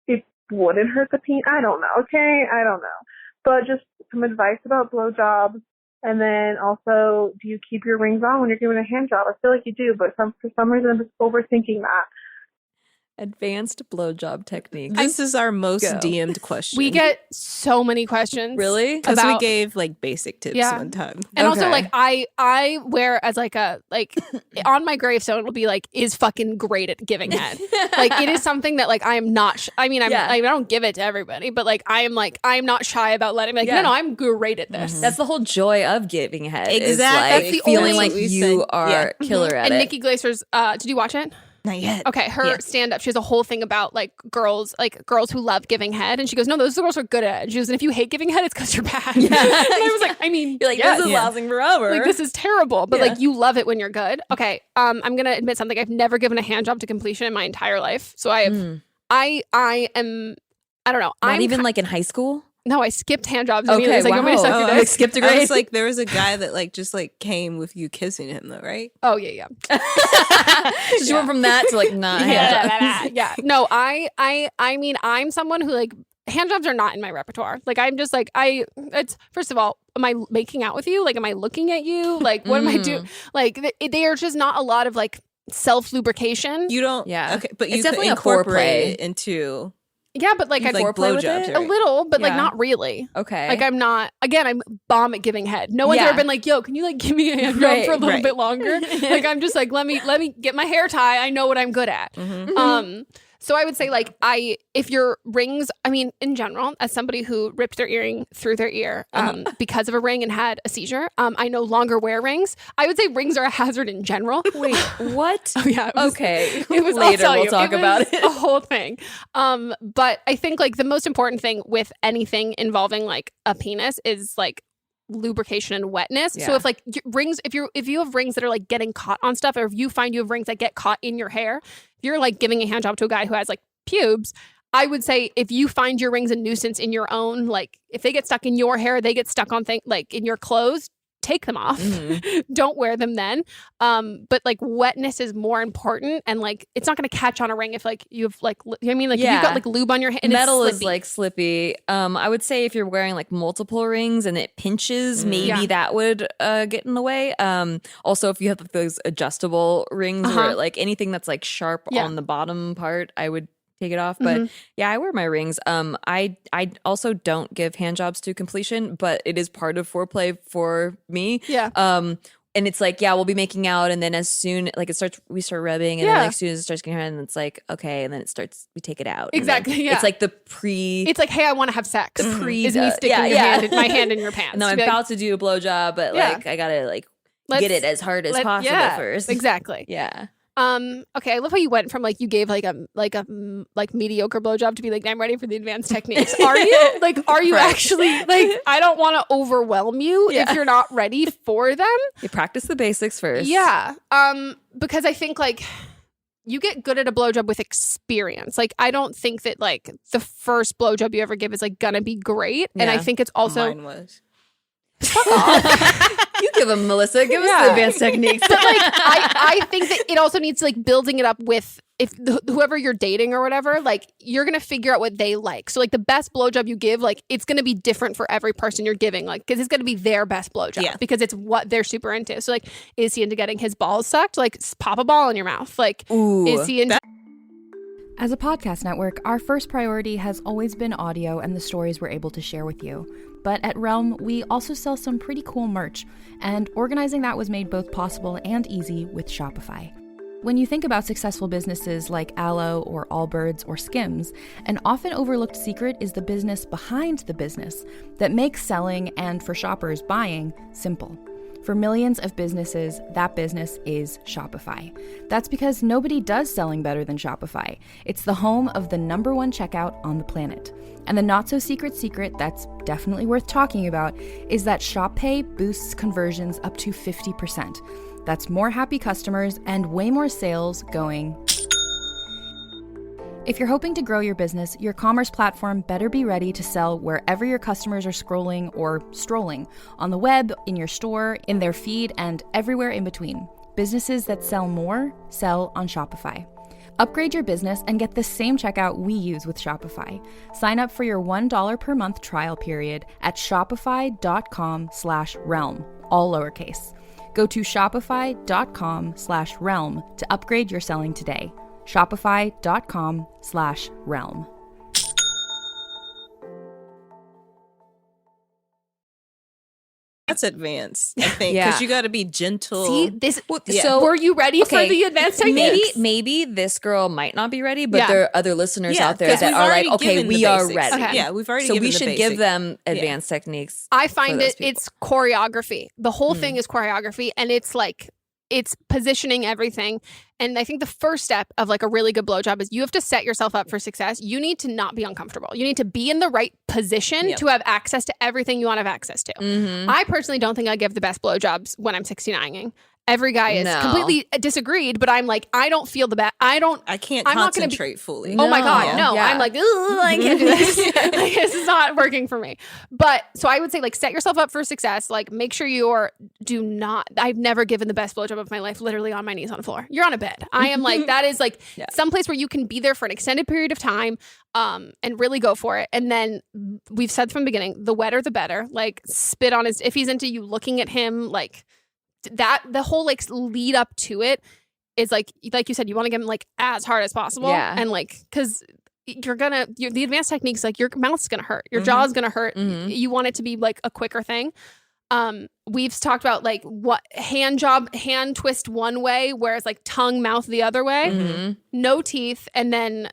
it wouldn't hurt the penis. I don't know, okay? I don't know. But just some advice about blowjobs. And then also, do you keep your rings on when you're doing a hand job? I feel like you do, but for some reason I'm just overthinking that. Advanced blowjob techniques. This is our most DM'd question. We get so many questions. Really? Because we gave like basic tips one time. And also like I wear as like a on my gravestone it'll be like is fucking great at giving head. Like it is something that like I am not I don't give it to everybody, but like I'm not shy about letting no, I'm great at this. That's the whole joy of giving head. Exactly. Is like That's the feeling only like you are killer at and it. Nikki Glaser's did you watch it? Not yet. Okay, her stand-up, she has a whole thing about like girls who love giving head, and she goes, "No, those girls are good at it." And she goes, "And if you hate giving head, it's because you're bad." Yeah. And I was like, I mean, you're like, this is lasting forever. Like this is terrible, but like you love it when you're good. Okay, I'm gonna admit something. I've never given a hand job to completion in my entire life, so I am. I don't know. Not even like in high school. No, I skipped hand jobs. Okay, it's like, wow. you want me to suck your dick? Skipped a grade. I was like, there was a guy that like just like came with you kissing him though, right? Oh yeah. So you went from that to like not hand jobs. Yeah. No, I mean, I'm someone who like hand jobs are not in my repertoire. Like I'm just like it's first of all, am I making out with you? Like, am I looking at you? Like, what am I doing? Like, they are just not a lot of like self lubrication. You don't. Yeah. Okay, but It's you definitely a incorporate foreplay. it into. Yeah, but like I like foreplay with blowjobs, it? a little, but like not really. Okay. Like I'm not. Again, I'm bomb at giving head. No one's ever been like, "Yo, can you like give me a hand job for a little bit longer?" Like I'm just like, let me get my hair tie. I know what I'm good at. So I would say like if your rings, I mean, in general, as somebody who ripped their earring through their ear because of a ring and had a seizure, I no longer wear rings. I would say rings are a hazard in general. Wait, what? Oh yeah. Okay. It was Later we'll talk about it. A whole thing. But I think like the most important thing with anything involving like a penis is like lubrication and wetness. So if like rings, if you have rings that are like getting caught on stuff, or if you find you have rings that get caught in your hair, if you're like giving a hand job to a guy who has like pubes, I would say if you find your rings a nuisance in your own, like if they get stuck in your hair, they get stuck on like in your clothes, take them off. Don't wear them then. But like wetness is more important, and like it's not going to catch on a ring if like you've like I mean like if you've got like lube on your hand. Metal it's is like slippy. I would say if you're wearing like multiple rings and it pinches, maybe that would get in the way. Also, if you have like, those adjustable rings where like anything that's like sharp on the bottom part, I would take it off. But yeah, I wear my rings. I also don't give hand jobs to completion, but it is part of foreplay for me. Yeah. And it's like, we'll be making out, and then as soon like we start rubbing, and then like as soon as it starts getting hard, and it's like, okay, and then we take it out. Exactly. It's like the It's like, hey, I want to have sex. The pre is me sticking my hand in your pants. No, I'm about to do a blowjob, but like I gotta like get it as hard as possible first. Exactly. Yeah. Okay, I love how you went from like you gave like a mediocre blowjob to be like, I'm ready for the advanced techniques. Are you? Like, are you actually like, I don't want to overwhelm you if you're not ready for them. You practice the basics first. Yeah. Because I think like you get good at a blowjob with experience. Like, I don't think that like the first blowjob you ever give is like gonna be great. And I think it's also mine was. You give them, Melissa. Give us the advanced techniques. But like, I think that it also needs like building it up with whoever you're dating or whatever. Like, you're gonna figure out what they like. So like the best blowjob you give, like it's gonna be different for every person you're giving. Like, because it's gonna be their best blowjob because it's what they're super into. So like, is he into getting his balls sucked? Like, pop a ball in your mouth. Like, is he into? As a podcast network, our first priority has always been audio and the stories we're able to share with you. But at Realm, we also sell some pretty cool merch, and organizing that was made both possible and easy with Shopify. When you think about successful businesses like Aloe or Allbirds or Skims, an often overlooked secret is the business behind the business that makes selling and, for shoppers, buying simple. For millions of businesses, that business is Shopify. That's because nobody does selling better than Shopify. It's the home of the #1 checkout on the planet. And the not-so-secret secret that's definitely worth talking about is that Shop Pay boosts conversions up to 50%. That's more happy customers and way more sales going. If you're hoping to grow your business, your commerce platform better be ready to sell wherever your customers are scrolling or strolling, on the web, in your store, in their feed, and everywhere in between. Businesses that sell more, sell on Shopify. Upgrade your business and get the same checkout we use with Shopify. Sign up for your $1 per month trial period at shopify.com/realm, all lowercase. Go to shopify.com/realm to upgrade your selling today. Shopify.com/realm. That's advanced, I think, because you got to be gentle. See, this. So, were you ready for the advanced techniques? Maybe this girl might not be ready, but there are other listeners out there that are like, okay, we are ready. Okay. Yeah, we've already. So given we the should basic. give them advanced techniques. I find it's choreography. The whole thing is choreography, and it's like it's positioning everything. And I think the first step of like a really good blowjob is you have to set yourself up for success. You need to not be uncomfortable. You need to be in the right position to have access to everything you want to have access to. I personally don't think I give the best blowjobs when I'm 69ing. Every guy is completely disagreed, but I'm like, I don't feel the best. I can't I'm concentrate not gonna fully. Oh my God, no. I'm like, I can't do this. Like, this is not working for me. But so I would say like set yourself up for success. Like make sure I've never given the best blowjob of my life literally on my knees on the floor. You're on a bed. I am like, that is like some place where you can be there for an extended period of time and really go for it. And then we've said from the beginning, the wetter the better. Like spit on if he's into you looking at him, like that the whole like lead up to it is like you said, you want to get him like as hard as possible. And like because the advanced techniques, like your mouth's gonna hurt, your jaw's gonna hurt. You want it to be like a quicker thing. We've talked about like what hand twist one way, whereas like tongue mouth the other way. No teeth. And then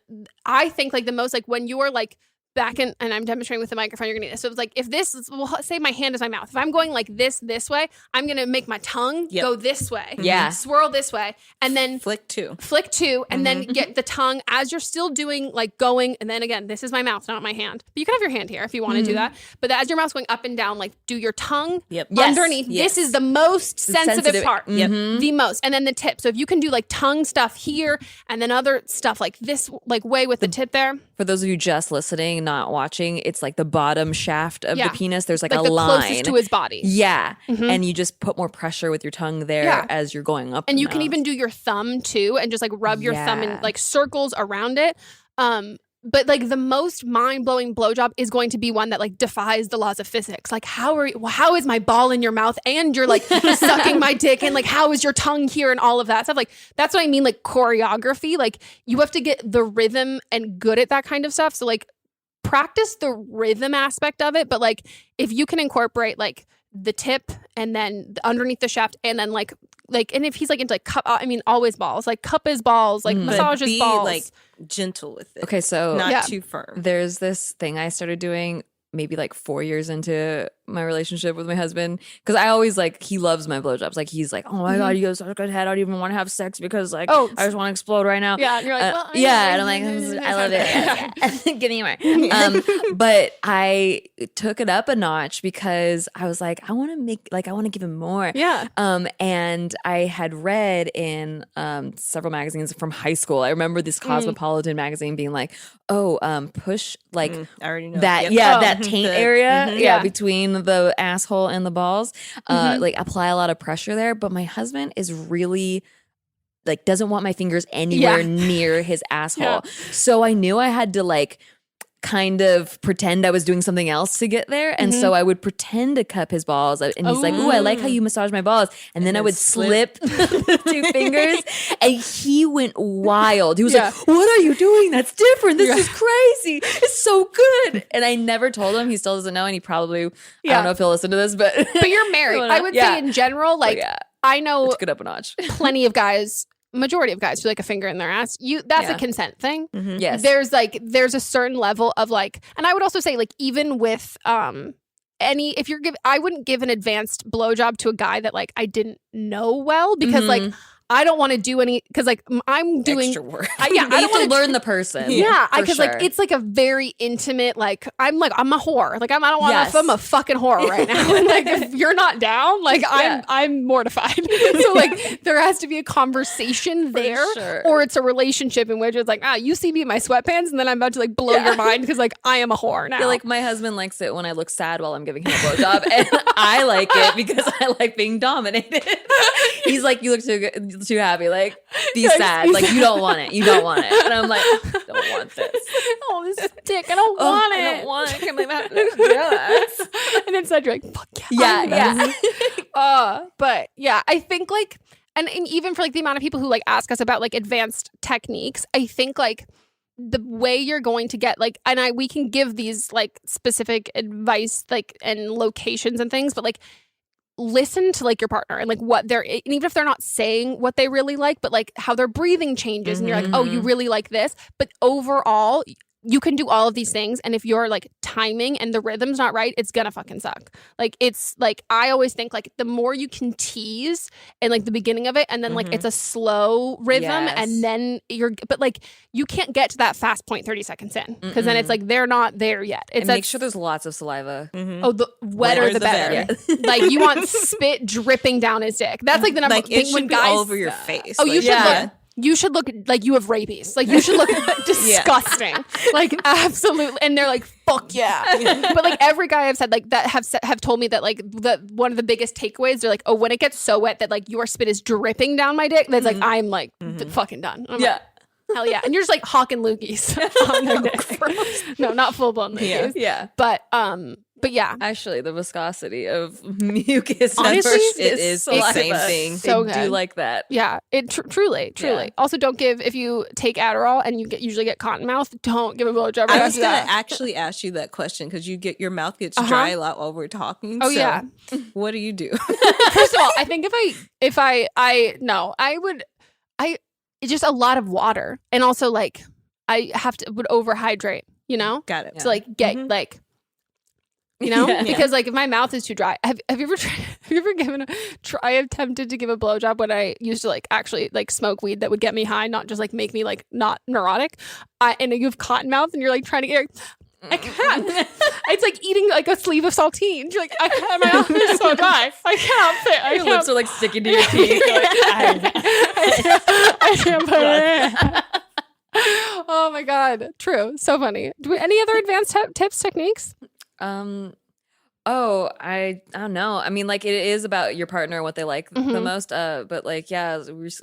I think like the most like when you're like back in, and I'm demonstrating with the microphone, you're gonna, so it's like if this is, well, say my hand is my mouth, if I'm going like this way, I'm gonna make my tongue go this way, swirl this way, and then flick two, and then get the tongue as you're still doing like going, and then again, this is my mouth, not my hand, but you can have your hand here if you want to do that, but as your mouth's going up and down, like do your tongue underneath. This is the most sensitive part, the most, and then the tip. So if you can do like tongue stuff here and then other stuff like this, like way with the tip there. For those of you just listening, not watching, it's like the bottom shaft of the penis. There's like a the line closest to his body. And you just put more pressure with your tongue there as you're going up. And you can even do your thumb too, and just like rub your thumb in like circles around it. But like the most mind-blowing blowjob is going to be one that like defies the laws of physics. Like how is my ball in your mouth and you're like sucking my dick, and like how is your tongue here and all of that stuff. Like that's what I mean, like choreography. Like you have to get the rhythm and good at that kind of stuff. So like practice the rhythm aspect of it, but like if you can incorporate like the tip and then underneath the shaft, and then like and if he's like into like cup, I mean always balls, like cup his balls, like massage his balls, like gentle with it. Okay, so not too firm. There's this thing I started doing maybe like 4 years into my relationship with my husband, because I always like, he loves my blowjobs. Like he's like, oh my God, you have such a good head. I don't even want to have sex because like I just want to explode right now. Yeah, and you're like, well, and I'm like, I love it. Give me more. But I took it up a notch because I was like, I want to give him more. Yeah. And I had read in several magazines from high school. I remember this Cosmopolitan magazine being like, push like I already know that. That taint area between the asshole and the balls, like apply a lot of pressure there. But my husband is really like doesn't want my fingers anywhere near his asshole. So I knew I had to like kind of pretend I was doing something else to get there. And so I would pretend to cup his balls, and he's like, ooh, I like how you massage my balls. And then I would slip the 2 fingers, and he went wild. He was like, what are you doing? That's different. This is crazy. It's so good. And I never told him. He still doesn't know, and he probably, I don't know if he'll listen to this, but you're married. I would say in general, like I know let's get up a notch. Plenty of guys, majority of guys who like a finger in their ass, that's a consent thing. Yes. There's a certain level of like, and I would also say like even with I wouldn't give an advanced blowjob to a guy that like I didn't know well because like I don't want to do any because like I'm doing extra work. I don't want to learn the person. Yeah, because sure. like it's like a very intimate. Like I'm a whore. Like I don't want to. I'm a fucking whore right now. And like if you're not down, like I'm mortified. So like there has to be a conversation there, or it's a relationship in which it's like you see me in my sweatpants, and then I'm about to like blow your mind because like I am a whore now. I feel like my husband likes it when I look sad while I'm giving him a blowjob, and I like it because I like being dominated. He's like, you look too good. Too happy, like be sad, like you don't want it, and I'm like, don't want this. Oh, this dick, I don't want it. I don't want it. I can't believe I have to do this. And inside you're like, fuck yeah. But yeah, I think like, and even for like the amount of people who like ask us about like advanced techniques, I think like the way you're going to get like, and we can give these like specific advice like and locations and things, but like listen to like your partner and like what they're, and even if they're not saying what they really like, but like how their breathing changes and you're like, oh, you really like this. But overall, you can do all of these things. And if you're like timing and the rhythm's not right, it's gonna fucking suck. Like it's like, I always think like the more you can tease in like the beginning of it and then like it's a slow rhythm and then but like you can't get to that fast point 30 seconds in because then it's like they're not there yet. It's make sure there's lots of saliva. Oh, the wetter the better. Like you want spit dripping down his dick. That's like the number like thing it when should guys be all over your face. Oh, you should look. You should look like you have rabies. Like you should look disgusting. Like absolutely. And they're like, fuck yeah. But like every guy I've said like that have told me that like one of the biggest takeaways, they're like, oh, when it gets so wet that like your spit is dripping down my dick, that's like I'm like fucking done. I'm like, hell yeah. And you're just like hawking loogies on their dick. No, not full blown loogies. Yeah. But yeah, actually, the viscosity of mucus honestly is the same thing. So I do like that. Yeah, it truly. Yeah. Also, don't give if you take Adderall and you usually get cotton mouth. Don't give a blowjob. I was gonna actually ask you that question because your mouth gets dry a lot while we're talking. Oh so yeah. What do you do? First of all, I think if I would it's just a lot of water and also like I would overhydrate. You know, got it. To like get like. You know, because like if my mouth is too dry, have you ever given I have attempted to give a blowjob when I used to like actually like smoke weed that would get me high, not just like make me like not neurotic. And you have cotton mouth and you're like trying to get. I can't. It's like eating like a sleeve of saltines. You're like, I can't. My mouth is so dry. I can't fit. Your lips are like sticking to your teeth. I can't put it in. Oh my god, true. So funny. Any other advanced tips, techniques? I don't know. I mean, like it is about your partner, what they like the most. But like,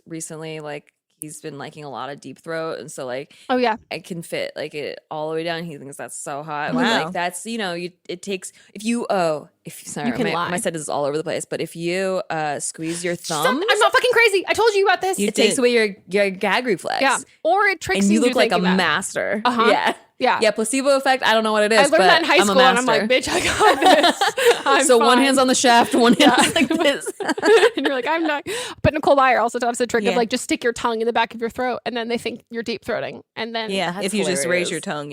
recently, like he's been liking a lot of deep throat, and so like, oh yeah, I can fit like it all the way down. He thinks that's so hot. Wow. But, like that's it takes you can lie. My sentence is all over the place, but if you squeeze your thumb, I'm not fucking crazy. I told you about this. It takes away your gag reflex. Yeah, or it tricks and you. You look like a master. Yeah, placebo effect. I don't know what it is. I learned that in high school, and I'm like, bitch, I got this. So one hand's on the shaft, one hand's like this, and you're like, I'm not. But Nicole Byer also does the trick of like just stick your tongue in the back of your throat, and then they think you're deep throating, and then if you just raise your tongue,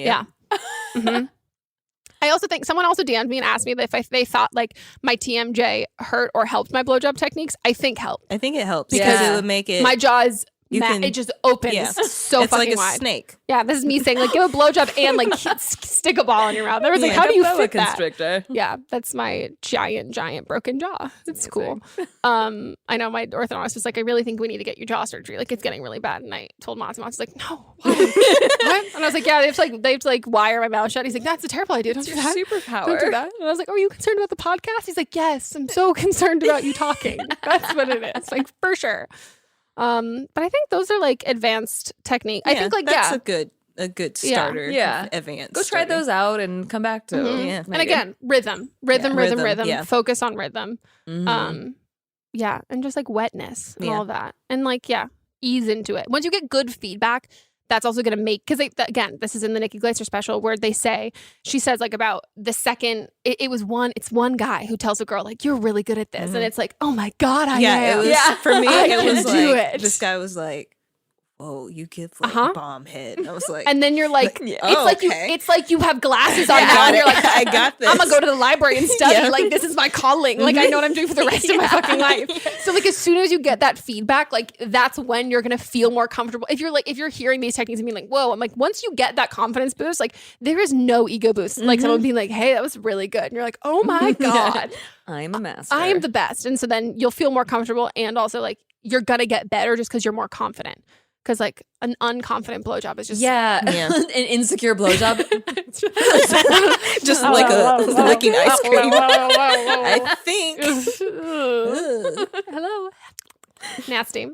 I also think someone also DM'd me and asked me that if they thought like my TMJ hurt or helped my blowjob techniques. I think helped. I think it helps because it would make it. My jaw is. It just opens so it's fucking like a wide. Snake. Yeah, this is me saying like give a blowjob and like stick a ball in your mouth. I was like, how do you fit constrictor. that? Yeah, that's my giant broken jaw. It's cool. I know my orthodontist was like, I really think we need to get your jaw surgery. Like it's getting really bad. And I told Mott's like, no, why? What? And I was like, yeah, they have to like wire my mouth shut. He's like, that's a terrible idea. Don't do that. Superpower. Don't do that. And I was like, are you concerned about the podcast? He's like, yes, I'm so concerned about you talking. That's what it is. Like for sure. But I think those are like advanced technique. I think like that's a good starter. Yeah. Advanced. Go try those out and come back to Yeah. And again, rhythm. Yeah. Focus on rhythm. And just like wetness and all that. And like ease into it. Once you get good feedback, that's also going to make, because again, this is in the Nikki Glaser special where she says like about the second, it's one guy who tells a girl like, you're really good at this. And it's like, oh my God, I am. For me, it was do like, it. this guy was like, whoa, you give like bomb head. I was like, and then you're like, it's like you have glasses on I now. got And you're it. like, I got this. I'm gonna go to the library and study. Like this is my calling. Like I know what I'm doing for the rest of my fucking life. So like as soon as you get that feedback, like that's when you're gonna feel more comfortable. If you're hearing these techniques and being like, whoa, I'm like, once you get that confidence boost, like there is no ego boost. Like someone being like, hey, that was really good, and you're like, oh my god, I'm a master. I am the best. And so then you'll feel more comfortable, and also like you're gonna get better just because you're more confident. Because like an unconfident blowjob is just an insecure blowjob, just like licking ice cream. I think. Hello. Nasty.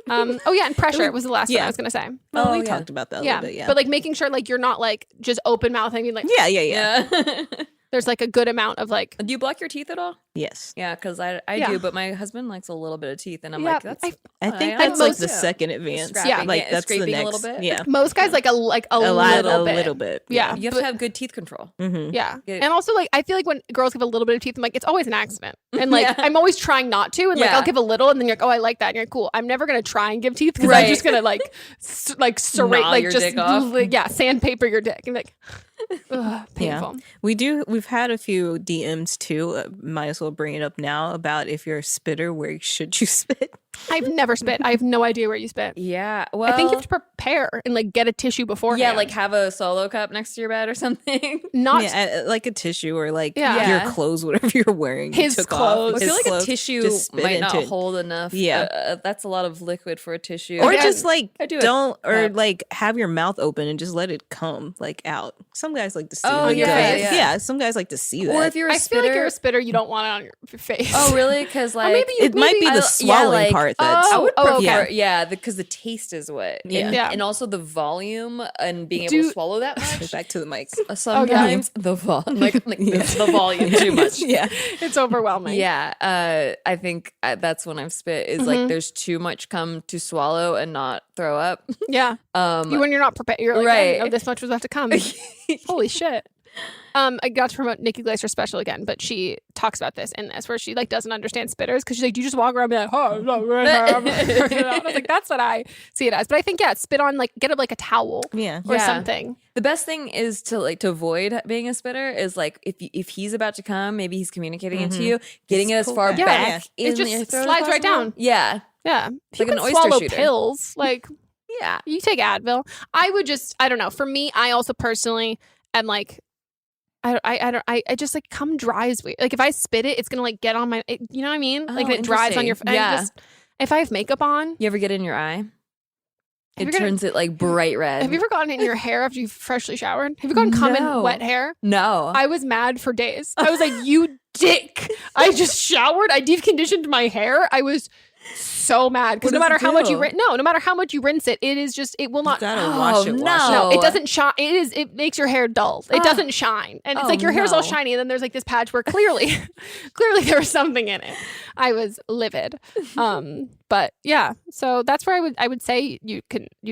And pressure was the last one I was gonna say. Well, we talked about that a little bit, yeah. But like making sure like you're not like just open mouthing and like yeah. There's like a good amount of like. Do you block your teeth at all? Yes. Yeah, because I do, but my husband likes a little bit of teeth, and I'm like, that's. I think that's like the second advance. Yeah, like that's the scraping next. a little bit. Yeah, most guys like a little bit. Yeah, you have to have good teeth control. Mm-hmm. Yeah, and also like I feel like when girls give a little bit of teeth, I'm like it's always an accident, and like I'm always trying not to, and like I'll give a little, and then you're like, oh, I like that, and you're like, cool. I'm never gonna try and give teeth because I'm just gonna like serrate like your just dick off. sandpaper your dick and like. Ugh, painful. Yeah. We've had a few DMs too. Might as well bring it up now about if you're a spitter, where should you spit? I've never spit. I have no idea where you spit. Yeah, well, I think you have to prepare and like get a tissue beforehand. Yeah, like have a Solo cup next to your bed or something. Not like a tissue or like your clothes, whatever you're wearing. His clothes. I feel like a tissue might not hold enough. Yeah, that's a lot of liquid for a tissue. Or just like like have your mouth open and just let it come like out. Some guys like to see it. Yeah, some guys like to see that. Or if you're a spitter, I feel like you're a spitter, you don't want it on your face. Oh, really? Because like it might be the swallowing part that's. I would prefer, because the taste is what. Yeah. And also the volume and being able to swallow that much. Back to the mic. Sometimes the volume too much. Yeah. It's overwhelming. Yeah. I think that's when I've spit is like there's too much cum to swallow and not throw up. Yeah. When you're not prepared, you're like, right. Oh, this much was about to come. Holy shit. I got to promote Nikki Glaser's special again, but she talks about this in this, where she like doesn't understand spitters because she's like, you just walk around and be like, I was like, that's what I see it as. But I think spit on like get like a towel, or something. The best thing is to avoid being a spitter is like if he's about to come, maybe he's communicating it to you, getting it as far back. It just slides right down. Yeah, yeah. It's like an oyster swallow shooter. Pills, like you take Advil. I would just I don't know. For me, I also personally am like. I just like cum dries weird. Like if I spit it, it's gonna like get on my. You know what I mean? Like it dries on your. Yeah. If I have makeup on, you ever get it in your eye? It turns it like bright red. Have you ever gotten it in your hair after you've freshly showered? Have you gotten cum in wet hair? No. I was mad for days. I was like, you dick! I just showered. I deep conditioned my hair. I was so mad because no matter how much you rinse it, it is just it will not. You gotta wash it. No, it doesn't shine. It makes your hair dull. It doesn't shine, and it's like your hair's all shiny, and then there's like this patch where clearly there was something in it. I was livid. But yeah, so that's where I would say you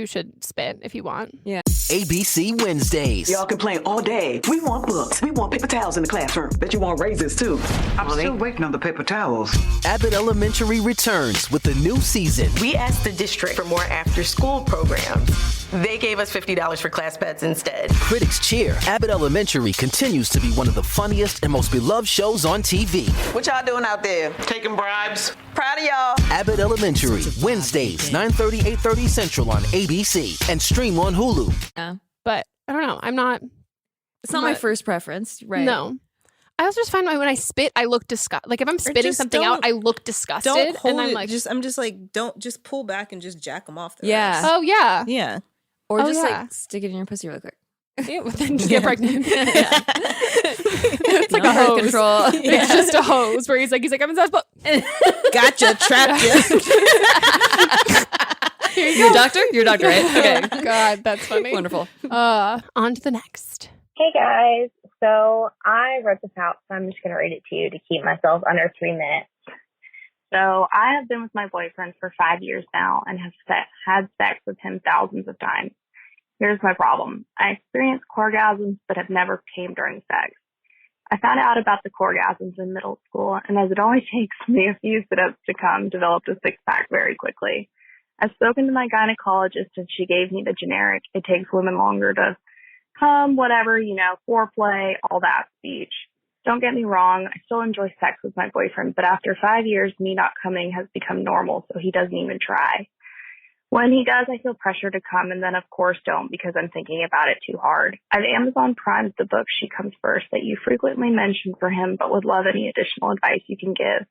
should spit if you want. Yeah. ABC Wednesdays. Y'all complain all day. We want books. We want paper towels in the classroom. Bet you want raises too. I'm still waiting on the paper towels. Abbott Elementary returns with a new season. We asked the district for more after-school programs. They gave us $50 for class pets instead. Critics cheer. Abbott Elementary continues to be one of the funniest and most beloved shows on TV. What y'all doing out there? Taking bribes. Proud of y'all. Abbott Elementary, Wednesdays, 9:30, 8:30 Central on ABC and stream on Hulu. Yeah, but I don't know. I'm not. It's not my first preference, right? No. I also just find when I spit, I look disgusted. Like if I'm spitting something out, I look disgusted. Don't hold and I'm it. like, I'm just like, don't just pull back and just jack them off. Oh yeah. Yeah. Or just like stick it in your pussy real quick. Then just get pregnant. It's like a hose. Control. It's just a hose where he's like, I'm in but gotcha, trapped you. You're a doctor? You're a doctor, right? Okay. God, that's funny. Wonderful. On to the next. Hey guys. So I wrote this out, so I'm just going to read it to you to keep myself under 3 minutes. So I have been with my boyfriend for 5 years now and have had sex with him thousands of times. Here's my problem. I experience coregasms but have never came during sex. I found out about the coregasms in middle school, and as it only takes me a few sit-ups to come, developed a six-pack very quickly. I've spoken to my gynecologist and she gave me the generic, it takes women longer to come, whatever, foreplay, all that speech. Don't get me wrong, I still enjoy sex with my boyfriend, but after 5 years, me not coming has become normal, so he doesn't even try. When he does, I feel pressure to come, and then of course don't because I'm thinking about it too hard. I've Amazon Primed the book She Comes First that you frequently mention for him, but would love any additional advice you can give.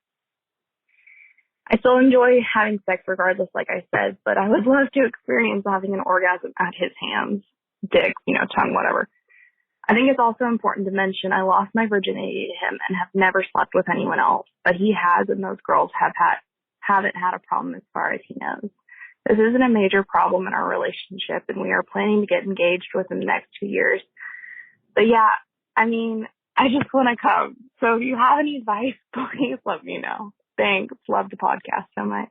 I still enjoy having sex regardless, like I said, but I would love to experience having an orgasm at his hands, dick, tongue, whatever. I think it's also important to mention I lost my virginity to him and have never slept with anyone else, but he has, and those girls haven't had a problem as far as he knows. This isn't a major problem in our relationship, and we are planning to get engaged within the next 2 years. But yeah, I just want to come. So if you have any advice, please let me know. Thanks. Love the podcast so much.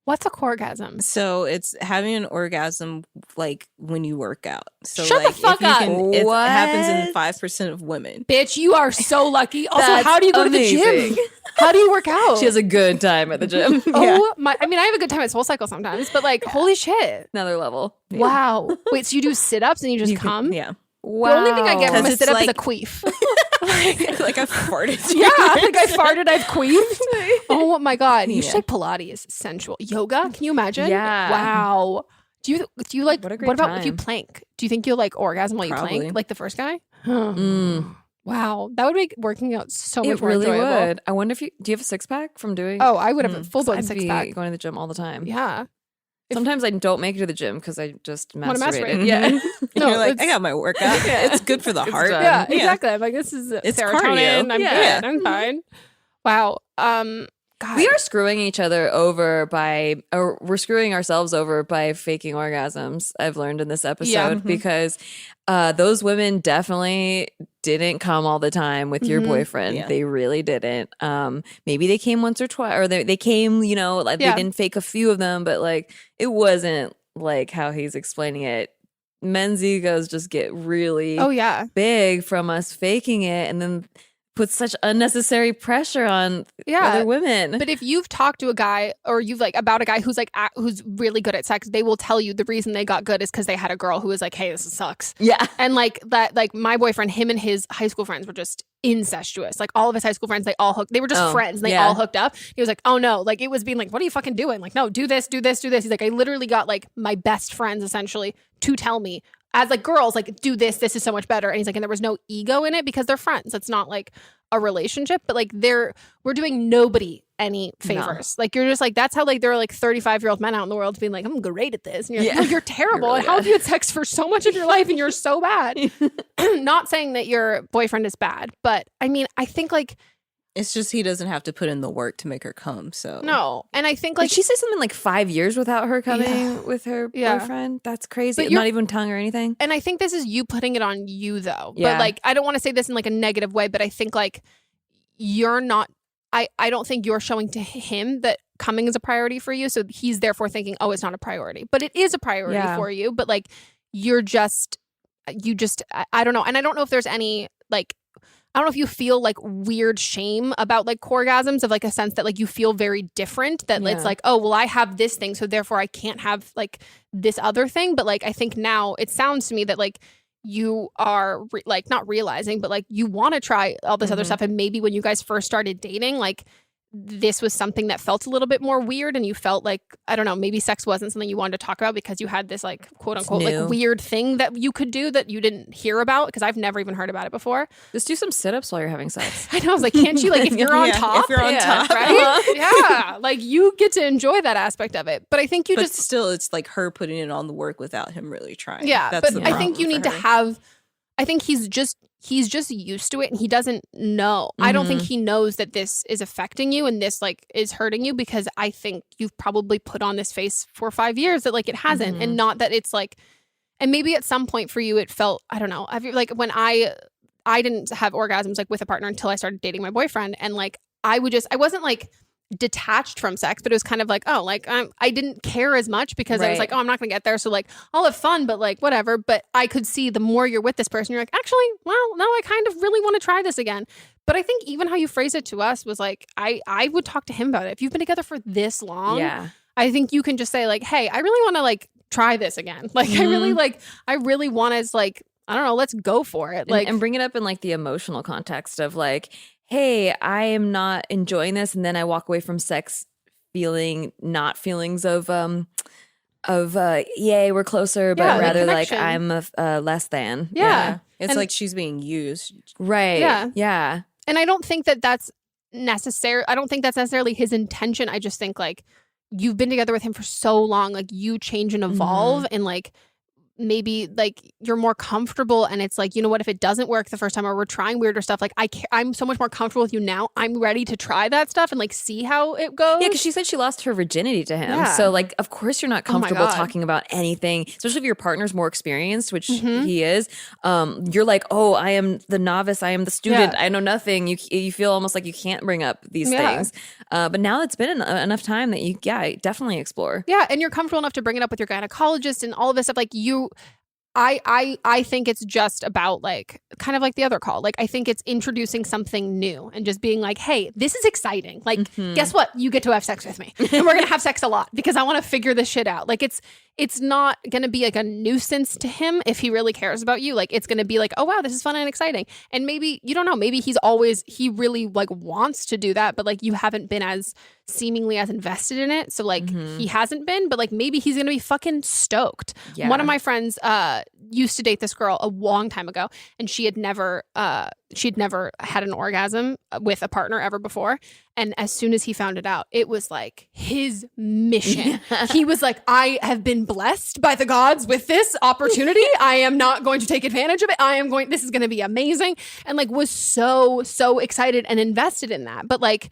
What's a coregasm? So it's having an orgasm like when you work out. So Shut like the fuck up. It happens in 5% of women. Bitch, you are so lucky. Also, That's how do you go amazing. to the gym? How do you work out? She has a good time at the gym. Oh my! I have a good time at Soul Cycle sometimes, but holy shit! Another level. Wow. Wait, so you do sit-ups and you just come? Yeah. Wow. The only thing I get from a it's sit-up is a like- queef. Like I farted. Yeah, like I farted, I've queefed. Oh my god! You Yeah. should say Pilates, sensual yoga. Can you imagine? Yeah. Wow. Do you like? What a great What about if you time. plank? Do you think you'll like orgasm while Probably. you plank, like the first guy? Wow, that would make working out so much It more really enjoyable. would. I wonder if do you have a six pack from doing? Oh, I would have a full blown I'd six be pack. going to the gym all the time. Yeah. Sometimes I don't make it to the gym because I just Wanna masturbated. masturbate. Yeah. No, You're like, it's- I got my workout. It's good for the It's heart. done. Yeah, exactly. I'm like, this is It's serotonin. cardio. I'm Yeah. good. I'm fine. Wow. God. We are screwing each other over or we're screwing ourselves over by faking orgasms. I've learned in this episode because those women definitely didn't come all the time with your boyfriend. Yeah. They really didn't. Maybe they came once or twice, or they came, like Yeah. they didn't fake a few of them, but like it wasn't like how he's explaining it. Men's egos just get really Oh yeah. big from us faking it, and then put such unnecessary pressure on Yeah. other women. But if you've talked to a guy or you've about a guy who's who's really good at sex, they will tell you the reason they got good is because they had a girl who was like, hey, this sucks. Yeah. And my boyfriend, him and his high school friends were just incestuous. Like all of his high school friends, they were just friends. They all hooked up. He was like, oh no, like it was being like, what are you fucking doing? Like, no, do this, do this, do this. He's like, I literally got my best friends essentially to tell me as girls, do this is so much better. And he's like, and there was no ego in it because they're friends. It's not a relationship, but we're doing nobody any favors. No. You're just that's how there are 35-year-old men out in the world being like, I'm great at this. And you're like, no, you're terrible. Really and how have you had sex for so much of your life and you're so bad? Not saying that your boyfriend is bad, but I think It's just he doesn't have to put in the work to make her come. So no. And I think Did she say something 5 years without her coming with her boyfriend? That's crazy. But Not even tongue or anything. And I think this is you putting it on you though. Yeah. But I don't want to say this in a negative way, but I think you're not I don't think you're showing to him that coming is a priority for you. So he's therefore thinking, oh, it's not a priority. But it is a priority for you. But you just I don't know. And I don't know if there's any I don't know if you feel weird shame about coregasms of a sense that you feel very different, that it's oh, well, I have this thing, so therefore I can't have this other thing. But I think now it sounds to me that you are not realizing, but you want to try all this other stuff. And maybe when you guys first started dating, this was something that felt a little bit more weird and you felt I don't know, maybe sex wasn't something you wanted to talk about because you had this quote unquote weird thing that you could do that you didn't hear about, because I've never even heard about it before. Just do some sit-ups while you're having sex. I know. I was like, can't you if you're on top? If you're on top. Right? Yeah. you get to enjoy that aspect of it. But I think But still, it's her putting in on the work without him really trying. Yeah. That's but the I think you need to have, I think he's just used to it and he doesn't know. I don't think he knows that this is affecting you and this is hurting you, because I think you've probably put on this face for 5 years that it hasn't, and not that it's and maybe at some point for you it felt, I don't know, when I didn't have orgasms with a partner until I started dating my boyfriend, and I wasn't detached from sex, but it was kind of I didn't care as much because I was oh, I'm not gonna get there, so I'll have fun, but whatever. But I could see the more you're with this person, you're actually, well, no, I kind of really want to try this again. But I think even how you phrase it to us was I would talk to him about it. If you've been together for this long, I think you can just say like, hey, I really want to like try this again. Like I really want to like, I don't know, let's go for it. Like and bring it up in like the emotional context of like, hey, I am not enjoying this. And then I walk away from sex feeling not feelings of yay, we're closer, but rather like I'm less than. Yeah. It's like she's being used. Right. Yeah. And I don't think that that's necessarily his intention. I just think like you've been together with him for so long, like you change and evolve and like maybe like you're more comfortable and it's like, you know what, if it doesn't work the first time or we're trying weirder stuff, like I'm so much more comfortable with you now. I'm ready to try that stuff and like see how it goes. Yeah, because she said she lost her virginity to him. Yeah. So like, of course you're not comfortable talking about anything, especially if your partner's more experienced, which he is. You're like, oh, I am the novice. I am the student. I know nothing. You feel almost like you can't bring up these things. But now it's been enough time that you definitely explore. Yeah, and you're comfortable enough to bring it up with your gynecologist and all of this stuff. Like I think it's just about like kind of like the other call. Like I think it's introducing something new and just being like, hey, this is exciting. Like, guess what? You get to have sex with me. And we're gonna have sex a lot because I want to figure this shit out. Like it's not gonna be like a nuisance to him if he really cares about you. Like it's gonna be like, oh wow, this is fun and exciting. And maybe, you don't know, maybe he really like wants to do that, but like you haven't been as seemingly as invested in it. So like he hasn't been, but like maybe he's gonna be fucking stoked. Yeah. One of my friends used to date this girl a long time ago, and she'd never had an orgasm with a partner ever before. And as soon as he found it out, it was like his mission. He was like, I have been blessed by the gods with this opportunity. I am not going to take advantage of it. This is going to be amazing. And like was so excited and invested in that. But like,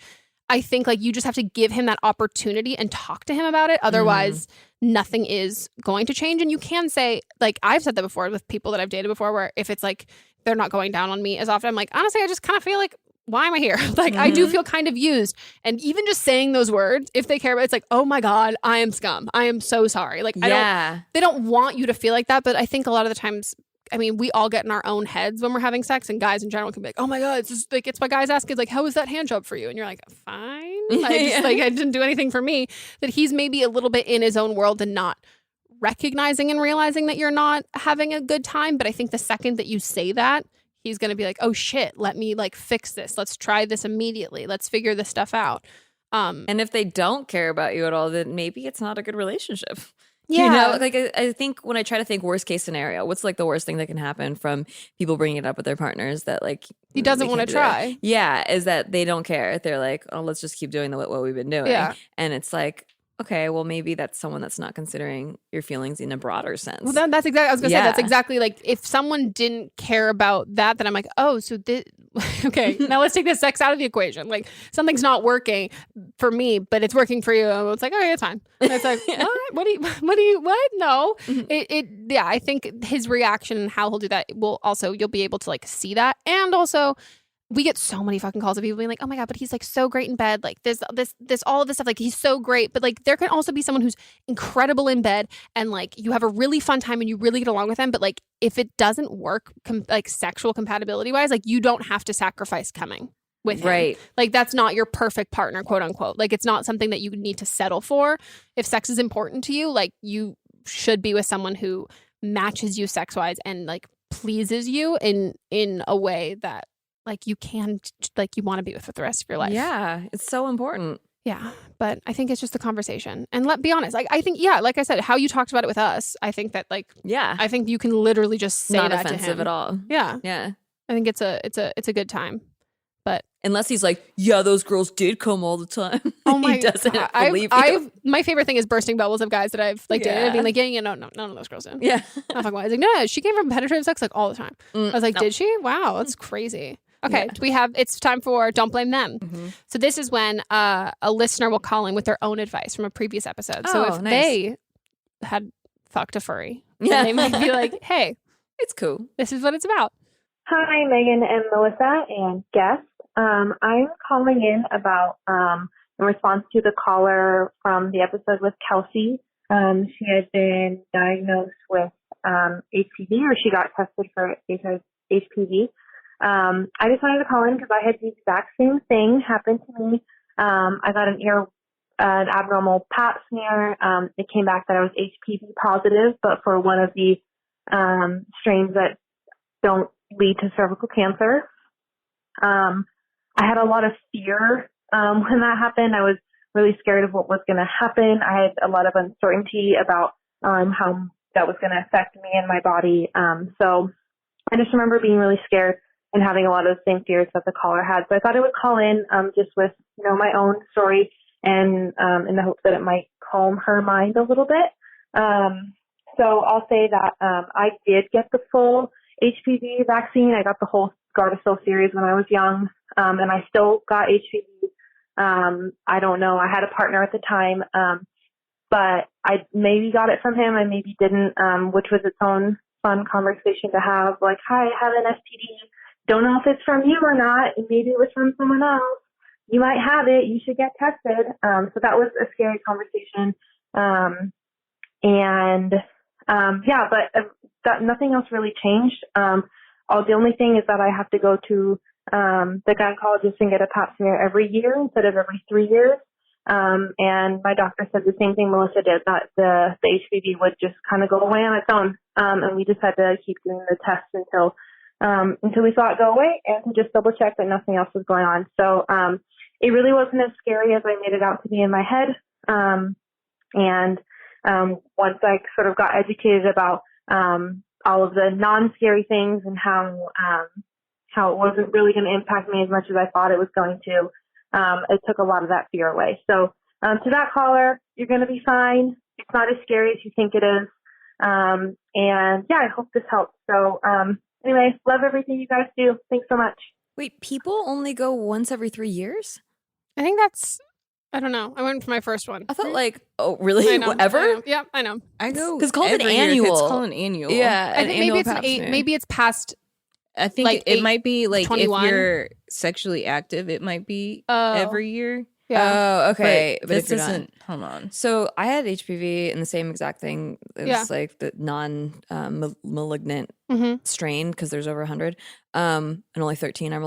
I think like you just have to give him that opportunity and talk to him about it. Otherwise, nothing is going to change. And you can say, like, I've said that before with people that I've dated before, where if it's like they're not going down on me as often, I'm like, honestly, I just kind of feel like, why am I here? Like, I do feel kind of used. And even just saying those words, if they care about it, it's like, oh my God, I am scum. I am so sorry. Like, they don't want you to feel like that. But I think a lot of the times, I mean, we all get in our own heads when we're having sex, and guys in general can be like, oh my God, it's just like, it's my guys asking, like, how was that hand job for you? And you're like, fine. I didn't do anything for me. That he's maybe a little bit in his own world and not recognizing and realizing that you're not having a good time. But I think the second that you say that, he's going to be like, oh shit, let me like fix this. Let's try this immediately. Let's figure this stuff out. And if they don't care about you at all, then maybe it's not a good relationship. Yeah. You know, like I think when I try to think worst case scenario, what's like the worst thing that can happen from people bringing it up with their partners that like he doesn't want to try. Yeah, is that they don't care. They're like, oh, let's just keep doing what we've been doing. Yeah. And it's like, okay, well, maybe that's someone that's not considering your feelings in a broader sense. Well, that's exactly, I was going to say, that's exactly like, if someone didn't care about that, then I'm like, oh, so okay, now let's take the sex out of the equation. Like, something's not working for me, but it's working for you. And it's like, okay, it's fine. And it's like, what? No. Yeah, I think his reaction and how he'll do that will also, you'll be able to like see that. And also, we get so many fucking calls of people being like, oh my God, but he's like so great in bed. Like this, all of this stuff. Like he's so great. But like there can also be someone who's incredible in bed and like you have a really fun time and you really get along with them. But like if it doesn't work like sexual compatibility wise, like you don't have to sacrifice coming with him. Right. Like that's not your perfect partner, quote unquote. Like it's not something that you need to settle for. If sex is important to you, like you should be with someone who matches you sex wise and like pleases you in a way that like you can, like you want to be with for the rest of your life. Yeah, it's so important. Yeah, but I think it's just a conversation. And be honest, like I think, yeah, like I said, how you talked about it with us, I think that like, yeah, I think you can literally just say not that offensive to him. At all. Yeah, yeah. I think it's a good time. But unless he's like, yeah, those girls did come all the time. Oh my, he doesn't believe you. My favorite thing is bursting bubbles of guys that I've like dated and being like, yeah, no, none of those girls did. Yeah, not fucking. I was like, no, she came from penetrative sex like all the time. I was like, did she? Wow, that's crazy. Okay, it's time for Don't Blame Them. Mm-hmm. So this is when a listener will call in with their own advice from a previous episode. So if they had fucked a furry, then they might be like, hey, it's cool. This is what it's about. Hi, Megan and Melissa and guests. I'm calling in about in response to the caller from the episode with Kelsey. She had been diagnosed with HPV, or she got tested for HPV. I just wanted to call in because I had the exact same thing happen to me. I got an an abnormal pap smear. It came back that I was HPV positive, but for one of the strains that don't lead to cervical cancer. I had a lot of fear when that happened. I was really scared of what was going to happen. I had a lot of uncertainty about how that was going to affect me and my body. So I just remember being really scared and having a lot of the same fears that the caller had. So I thought I would call in just with, my own story and in the hope that it might calm her mind a little bit. So I'll say that I did get the full HPV vaccine. I got the whole Gardasil series when I was young, and I still got HPV. I don't know. I had a partner at the time, but I maybe got it from him. I maybe didn't, which was its own fun conversation to have. Like, hi, I have an STD. Don't know if it's from you or not. Maybe it was from someone else. You might have it. You should get tested. So that was a scary conversation. But nothing else really changed. The only thing is that I have to go to the gynecologist and get a pap smear every year instead of every 3 years. And my doctor said the same thing Melissa did, that the HPV would just kind of go away on its own. And we just had to keep doing the tests until we saw it go away and to just double check that nothing else was going on. So it really wasn't as scary as I made it out to be in my head. Once I sort of got educated about all of the non-scary things and how it wasn't really going to impact me as much as I thought it was going to, it took a lot of that fear away. So to that caller, you're going to be fine. It's not as scary as you think it is. I hope this helps. So anyway, love everything you guys do. Thanks so much. Wait, people only go once every 3 years? I think I don't know. I went for my first one. I thought oh, really? I know, Ever? I know. Yeah, I know. I go because it's called an every year. annual. It's called an annual. Yeah, I think maybe it's past. I think like it might be like 21. if you're sexually active, it might be every year. Yeah. Oh, okay. But this isn't. Hold on. So I had HPV and the same exact thing. It was like the non-malignant strain because there's over 100, and only 13 are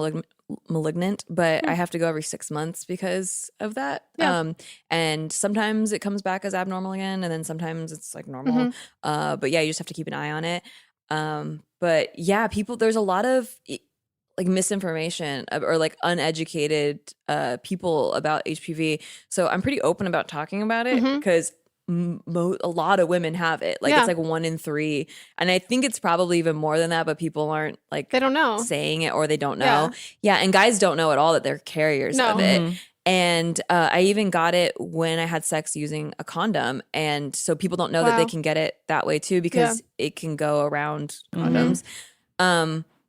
malignant. But I have to go every 6 months because of that. Yeah. And sometimes it comes back as abnormal again, and then sometimes it's like normal. But yeah, you just have to keep an eye on it. But yeah, there's a lot of like misinformation or like uneducated people about HPV. So I'm pretty open about talking about it because a lot of women have it. Like it's like 1 in 3. And I think it's probably even more than that, but people aren't like, they don't know saying it or they don't know. Yeah. And guys don't know at all that they're carriers of it. And I even got it when I had sex using a condom. And so people don't know that they can get it that way too, because it can go around condoms.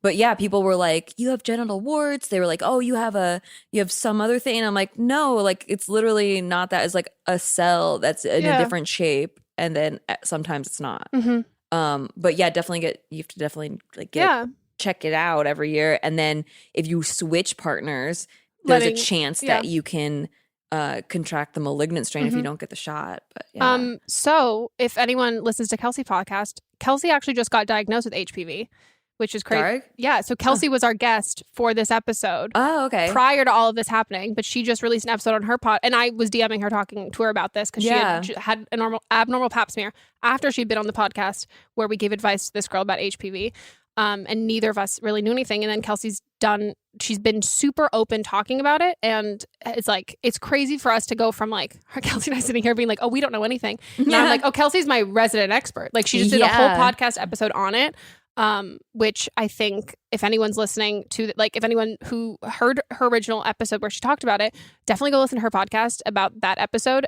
But yeah, people were like, you have genital warts. They were like, oh, you have some other thing. And I'm like, no, like it's literally not that. It's like a cell that's in a different shape. And then sometimes it's not. But yeah, you have to definitely like check it out every year. And then if you switch partners, there's a chance that you can contract the malignant strain if you don't get the shot. But so if anyone listens to Kelsey podcast, Kelsey actually just got diagnosed with HPV, which is crazy. Dark? Yeah. So Kelsey was our guest for this episode. Oh, okay. Prior to all of this happening, but she just released an episode on her pod, and I was DMing her talking to her about this because she had a abnormal pap smear after she'd been on the podcast where we gave advice to this girl about HPV. And neither of us really knew anything. And then she's been super open talking about it. And it's crazy for us to go from like Kelsey and I sitting here being like, oh, we don't know anything. Now I'm like, oh, Kelsey's my resident expert. Like she just did a whole podcast episode on it. Which I think if anyone's listening to, like if anyone who heard her original episode where she talked about it, definitely go listen to her podcast about that episode.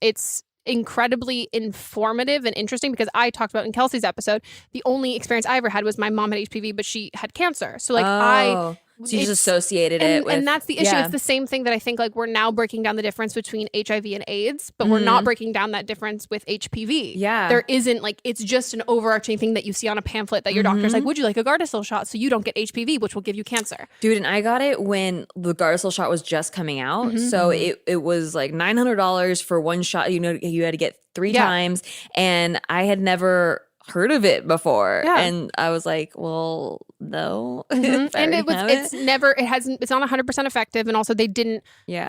It's incredibly informative and interesting because I talked about in Kelsey's episode, the only experience I ever had was my mom had HPV, but she had cancer. So like so you just associated it with... And that's the issue. Yeah. It's the same thing that I think like we're now breaking down the difference between HIV and AIDS, but we're not breaking down that difference with HPV. Yeah. There isn't like, it's just an overarching thing that you see on a pamphlet that your doctor's like, would you like a Gardasil shot so you don't get HPV, which will give you cancer? Dude, and I got it when the Gardasil shot was just coming out. So it was like $900 for one shot. You know, you had to get 3 times. And I had never heard of it before. Yeah. And I was like, well, no. And it's not 100% effective. And also they didn't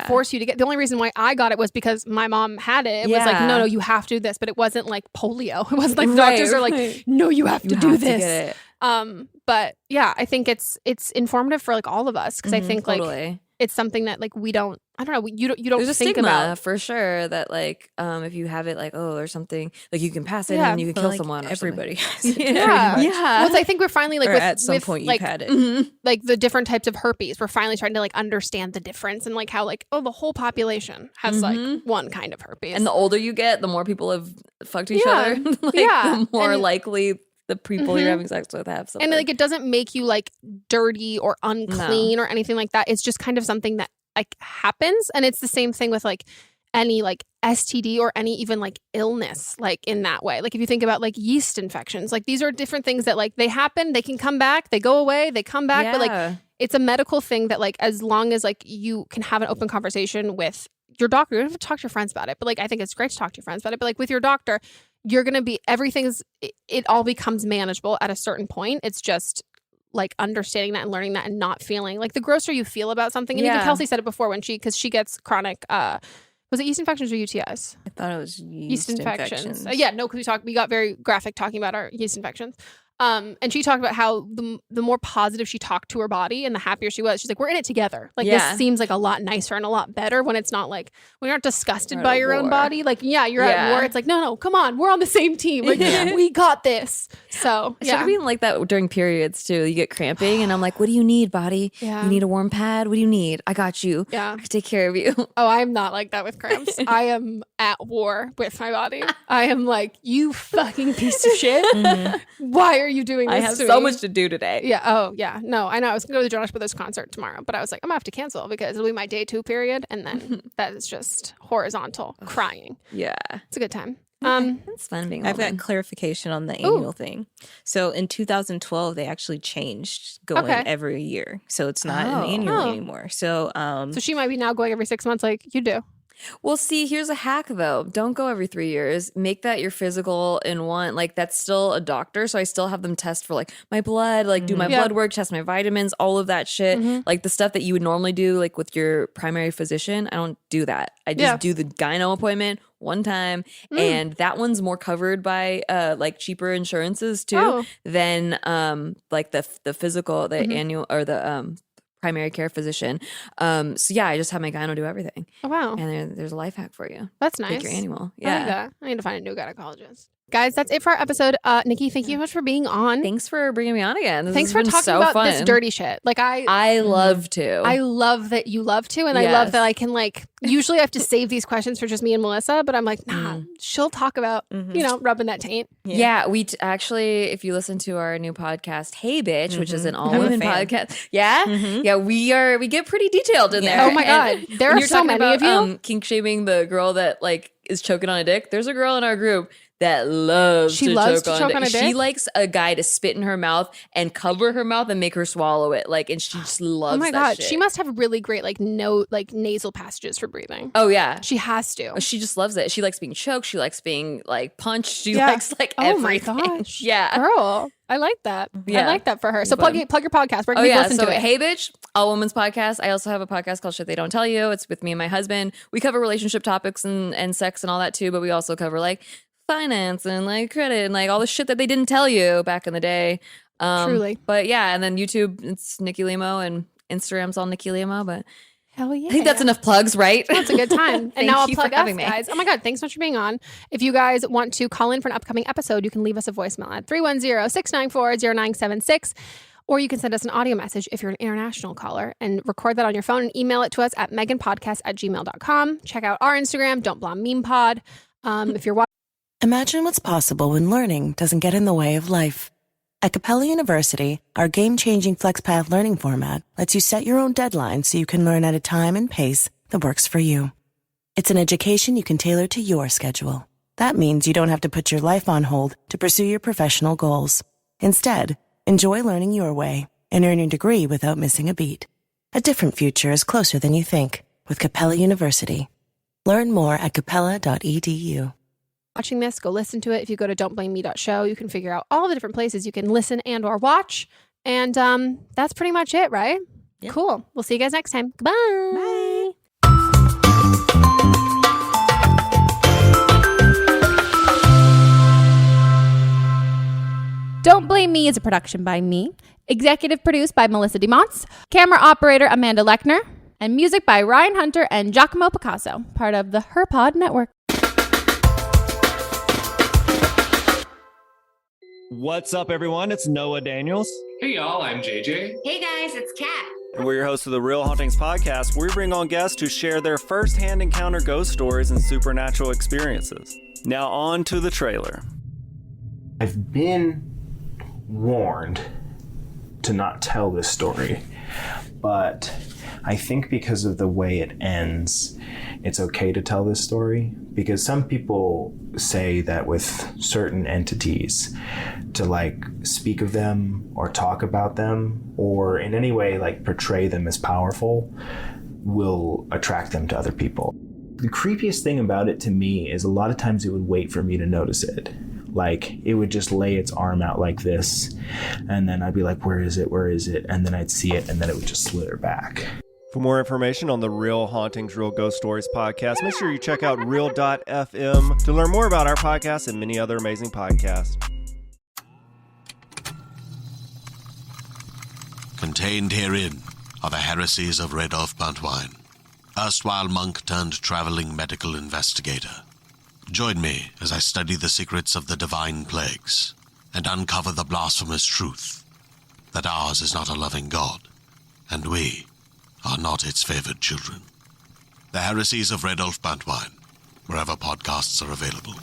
force you to get, the only reason why I got it was because my mom had it. It was like, no, you have to do this. But it wasn't like polio. It wasn't like the doctors are like, no, you have to do this. But yeah, I think it's informative for like all of us. Cause I think like it's something that like we don't, I don't know, you don't There's a think stigma about for sure that like if you have it like or something like you can pass it and you can kill someone. Everybody has it. Yeah. Well, I think we're finally like at some point like, you've had it. Like the different types of herpes. We're finally trying to like understand the difference and like how like the whole population has like one kind of herpes. And the older you get, the more people have fucked each other. The more likely the people you're having sex with have something. And like it doesn't make you like dirty or unclean or anything like that. It's just kind of something that like happens. And it's the same thing with like any like STD or any even like illness like in that way. Like if you think about like yeast infections, like these are different things that like they happen, they can come back, they go away, they come back. But like it's a medical thing that like as long as like you can have an open conversation with your doctor, you don't have to talk to your friends about it. But like I think it's great to talk to your friends about it. But like with your doctor, you're going to be, it all becomes manageable at a certain point. It's just like understanding that and learning that and not feeling like the grosser you feel about something. And even Kelsey said it before because she gets chronic, was it yeast infections or UTIs? I thought it was yeast infections. Because we got very graphic talking about our yeast infections. And she talked about how the more positive she talked to her body and the happier she was. She's like, we're in it together. Like this seems like a lot nicer and a lot better when it's not like when you're not disgusted by your own body. Like, you're at war. It's like, no, come on. We're on the same team. Like we got this. So It started being like that during periods too. You get cramping and I'm like, what do you need, body? Yeah. You need a warm pad? What do you need? I got you. Yeah. I can take care of you. Oh, I'm not like that with cramps. I am at war with my body. I am like, you fucking piece of shit. Why are you doing this? I have so much to do today. Yeah. Oh, yeah. No, I know. I was going to go to the Jonas Brothers concert tomorrow, but I was like, I'm going to have to cancel because it'll be my day 2 period. And then that is just horizontal crying. Yeah. It's a good time. It's fun being I've got clarification on the annual thing. So in 2012, they actually changed going every year. So it's not an annual anymore. So so she might be now going every 6 months like you do. Well, see, here's a hack though. Don't go every 3 years. Make that your physical in one. Like that's still a doctor. So I still have them test for like my blood, like do my blood work, test my vitamins, all of that shit. Like the stuff that you would normally do like with your primary physician. I don't do that. I just do the gyno appointment one time. And that one's more covered by like cheaper insurances too than like the physical, the annual or the primary care physician. So yeah, I just have my gyno do everything. Oh wow. And there's a life hack for you. That's nice. Take your annual. I like that. I need to find a new gynecologist. Guys, that's it for our episode. Nikki, thank you so much for being on. Thanks for bringing me on again. Thanks for talking about this dirty shit. Like I love to. I love that you love to, and I love that I can like. Usually, I have to save these questions for just me and Melissa, but I'm like, nah, she'll talk about rubbing that taint. Yeah, we actually, if you listen to our new podcast, Hey Bitch, which is an all women podcast, yeah, we get pretty detailed in there. Oh my god, there are so many of you. Kink shaming the girl that like is choking on a dick. There's a girl in our group that loves to choke on a dick. She likes a guy to spit in her mouth and cover her mouth and make her swallow it. Like, and she just loves that. Oh my god, she must have really great like nasal passages for breathing. Oh yeah, she has to. She just loves it. She likes being choked. She likes being like punched. She likes like everything. Oh my gosh, yeah, girl. I like that. I like that for her. So plug your podcast. Where can you listen to it? Hey Bitch, all women's podcast. I also have a podcast called Shit They Don't Tell You. It's with me and my husband. We cover relationship topics and sex and all that too, but we also cover like finance and like credit and like all the shit that they didn't tell you back in the day. Truly. But yeah, and then YouTube, it's Nikki Limo, and Instagram's all Nikki Limo, but hell yeah. I think that's enough plugs, right? That's a good time. And now I'll you plug for having us, me. guys. Oh my God, thanks so much for being on. If you guys want to call in for an upcoming episode, you can leave us a voicemail at 310-694-0976. Or you can send us an audio message if you're an international caller and record that on your phone and email it to us at meghanpodcast@gmail.com. Check out our Instagram, Don't Blom Meme Pod. If you're watching. Imagine what's possible when learning doesn't get in the way of life. At Capella University, our game-changing FlexPath learning format lets you set your own deadline so you can learn at a time and pace that works for you. It's an education you can tailor to your schedule. That means you don't have to put your life on hold to pursue your professional goals. Instead, enjoy learning your way and earn your degree without missing a beat. A different future is closer than you think with Capella University. Learn more at capella.edu. watching this, go listen to it. If you go to don'tblameme.show, you can figure out all the different places you can listen and or watch. And that's pretty much it, right? Yep. Cool. We'll see you guys next time. Goodbye. Bye. Don't Blame Me is a production by me. Executive produced by Melissa DeMonts. Camera operator Amanda Lechner. And music by Ryan Hunter and Giacomo Picasso, part of the HerPod Network. What's up, everyone? It's Noah Daniels. Hey, y'all. I'm JJ. Hey, guys. It's Kat. And we're your hosts of the Real Hauntings podcast, where we bring on guests to share their first-hand encounter ghost stories and supernatural experiences. Now on to the trailer. I've been warned to not tell this story, but I think because of the way it ends, it's okay to tell this story, because some people say that with certain entities, to like speak of them or talk about them or in any way like portray them as powerful will attract them to other people. The creepiest thing about it to me is a lot of times it would wait for me to notice it. Like, it would just lay its arm out like this, and then I'd be like, where is it? Where is it? And then I'd see it, and then it would just slither back. For more information on the Real Hauntings, Real Ghost Stories podcast, make sure you check out real.fm to learn more about our podcast and many other amazing podcasts. Contained herein are the heresies of Radolf Buntwine, erstwhile monk turned traveling medical investigator. Join me as I study the secrets of the divine plagues and uncover the blasphemous truth that ours is not a loving God, and we are not its favored children. The heresies of Radolf Buntwine, wherever podcasts are available.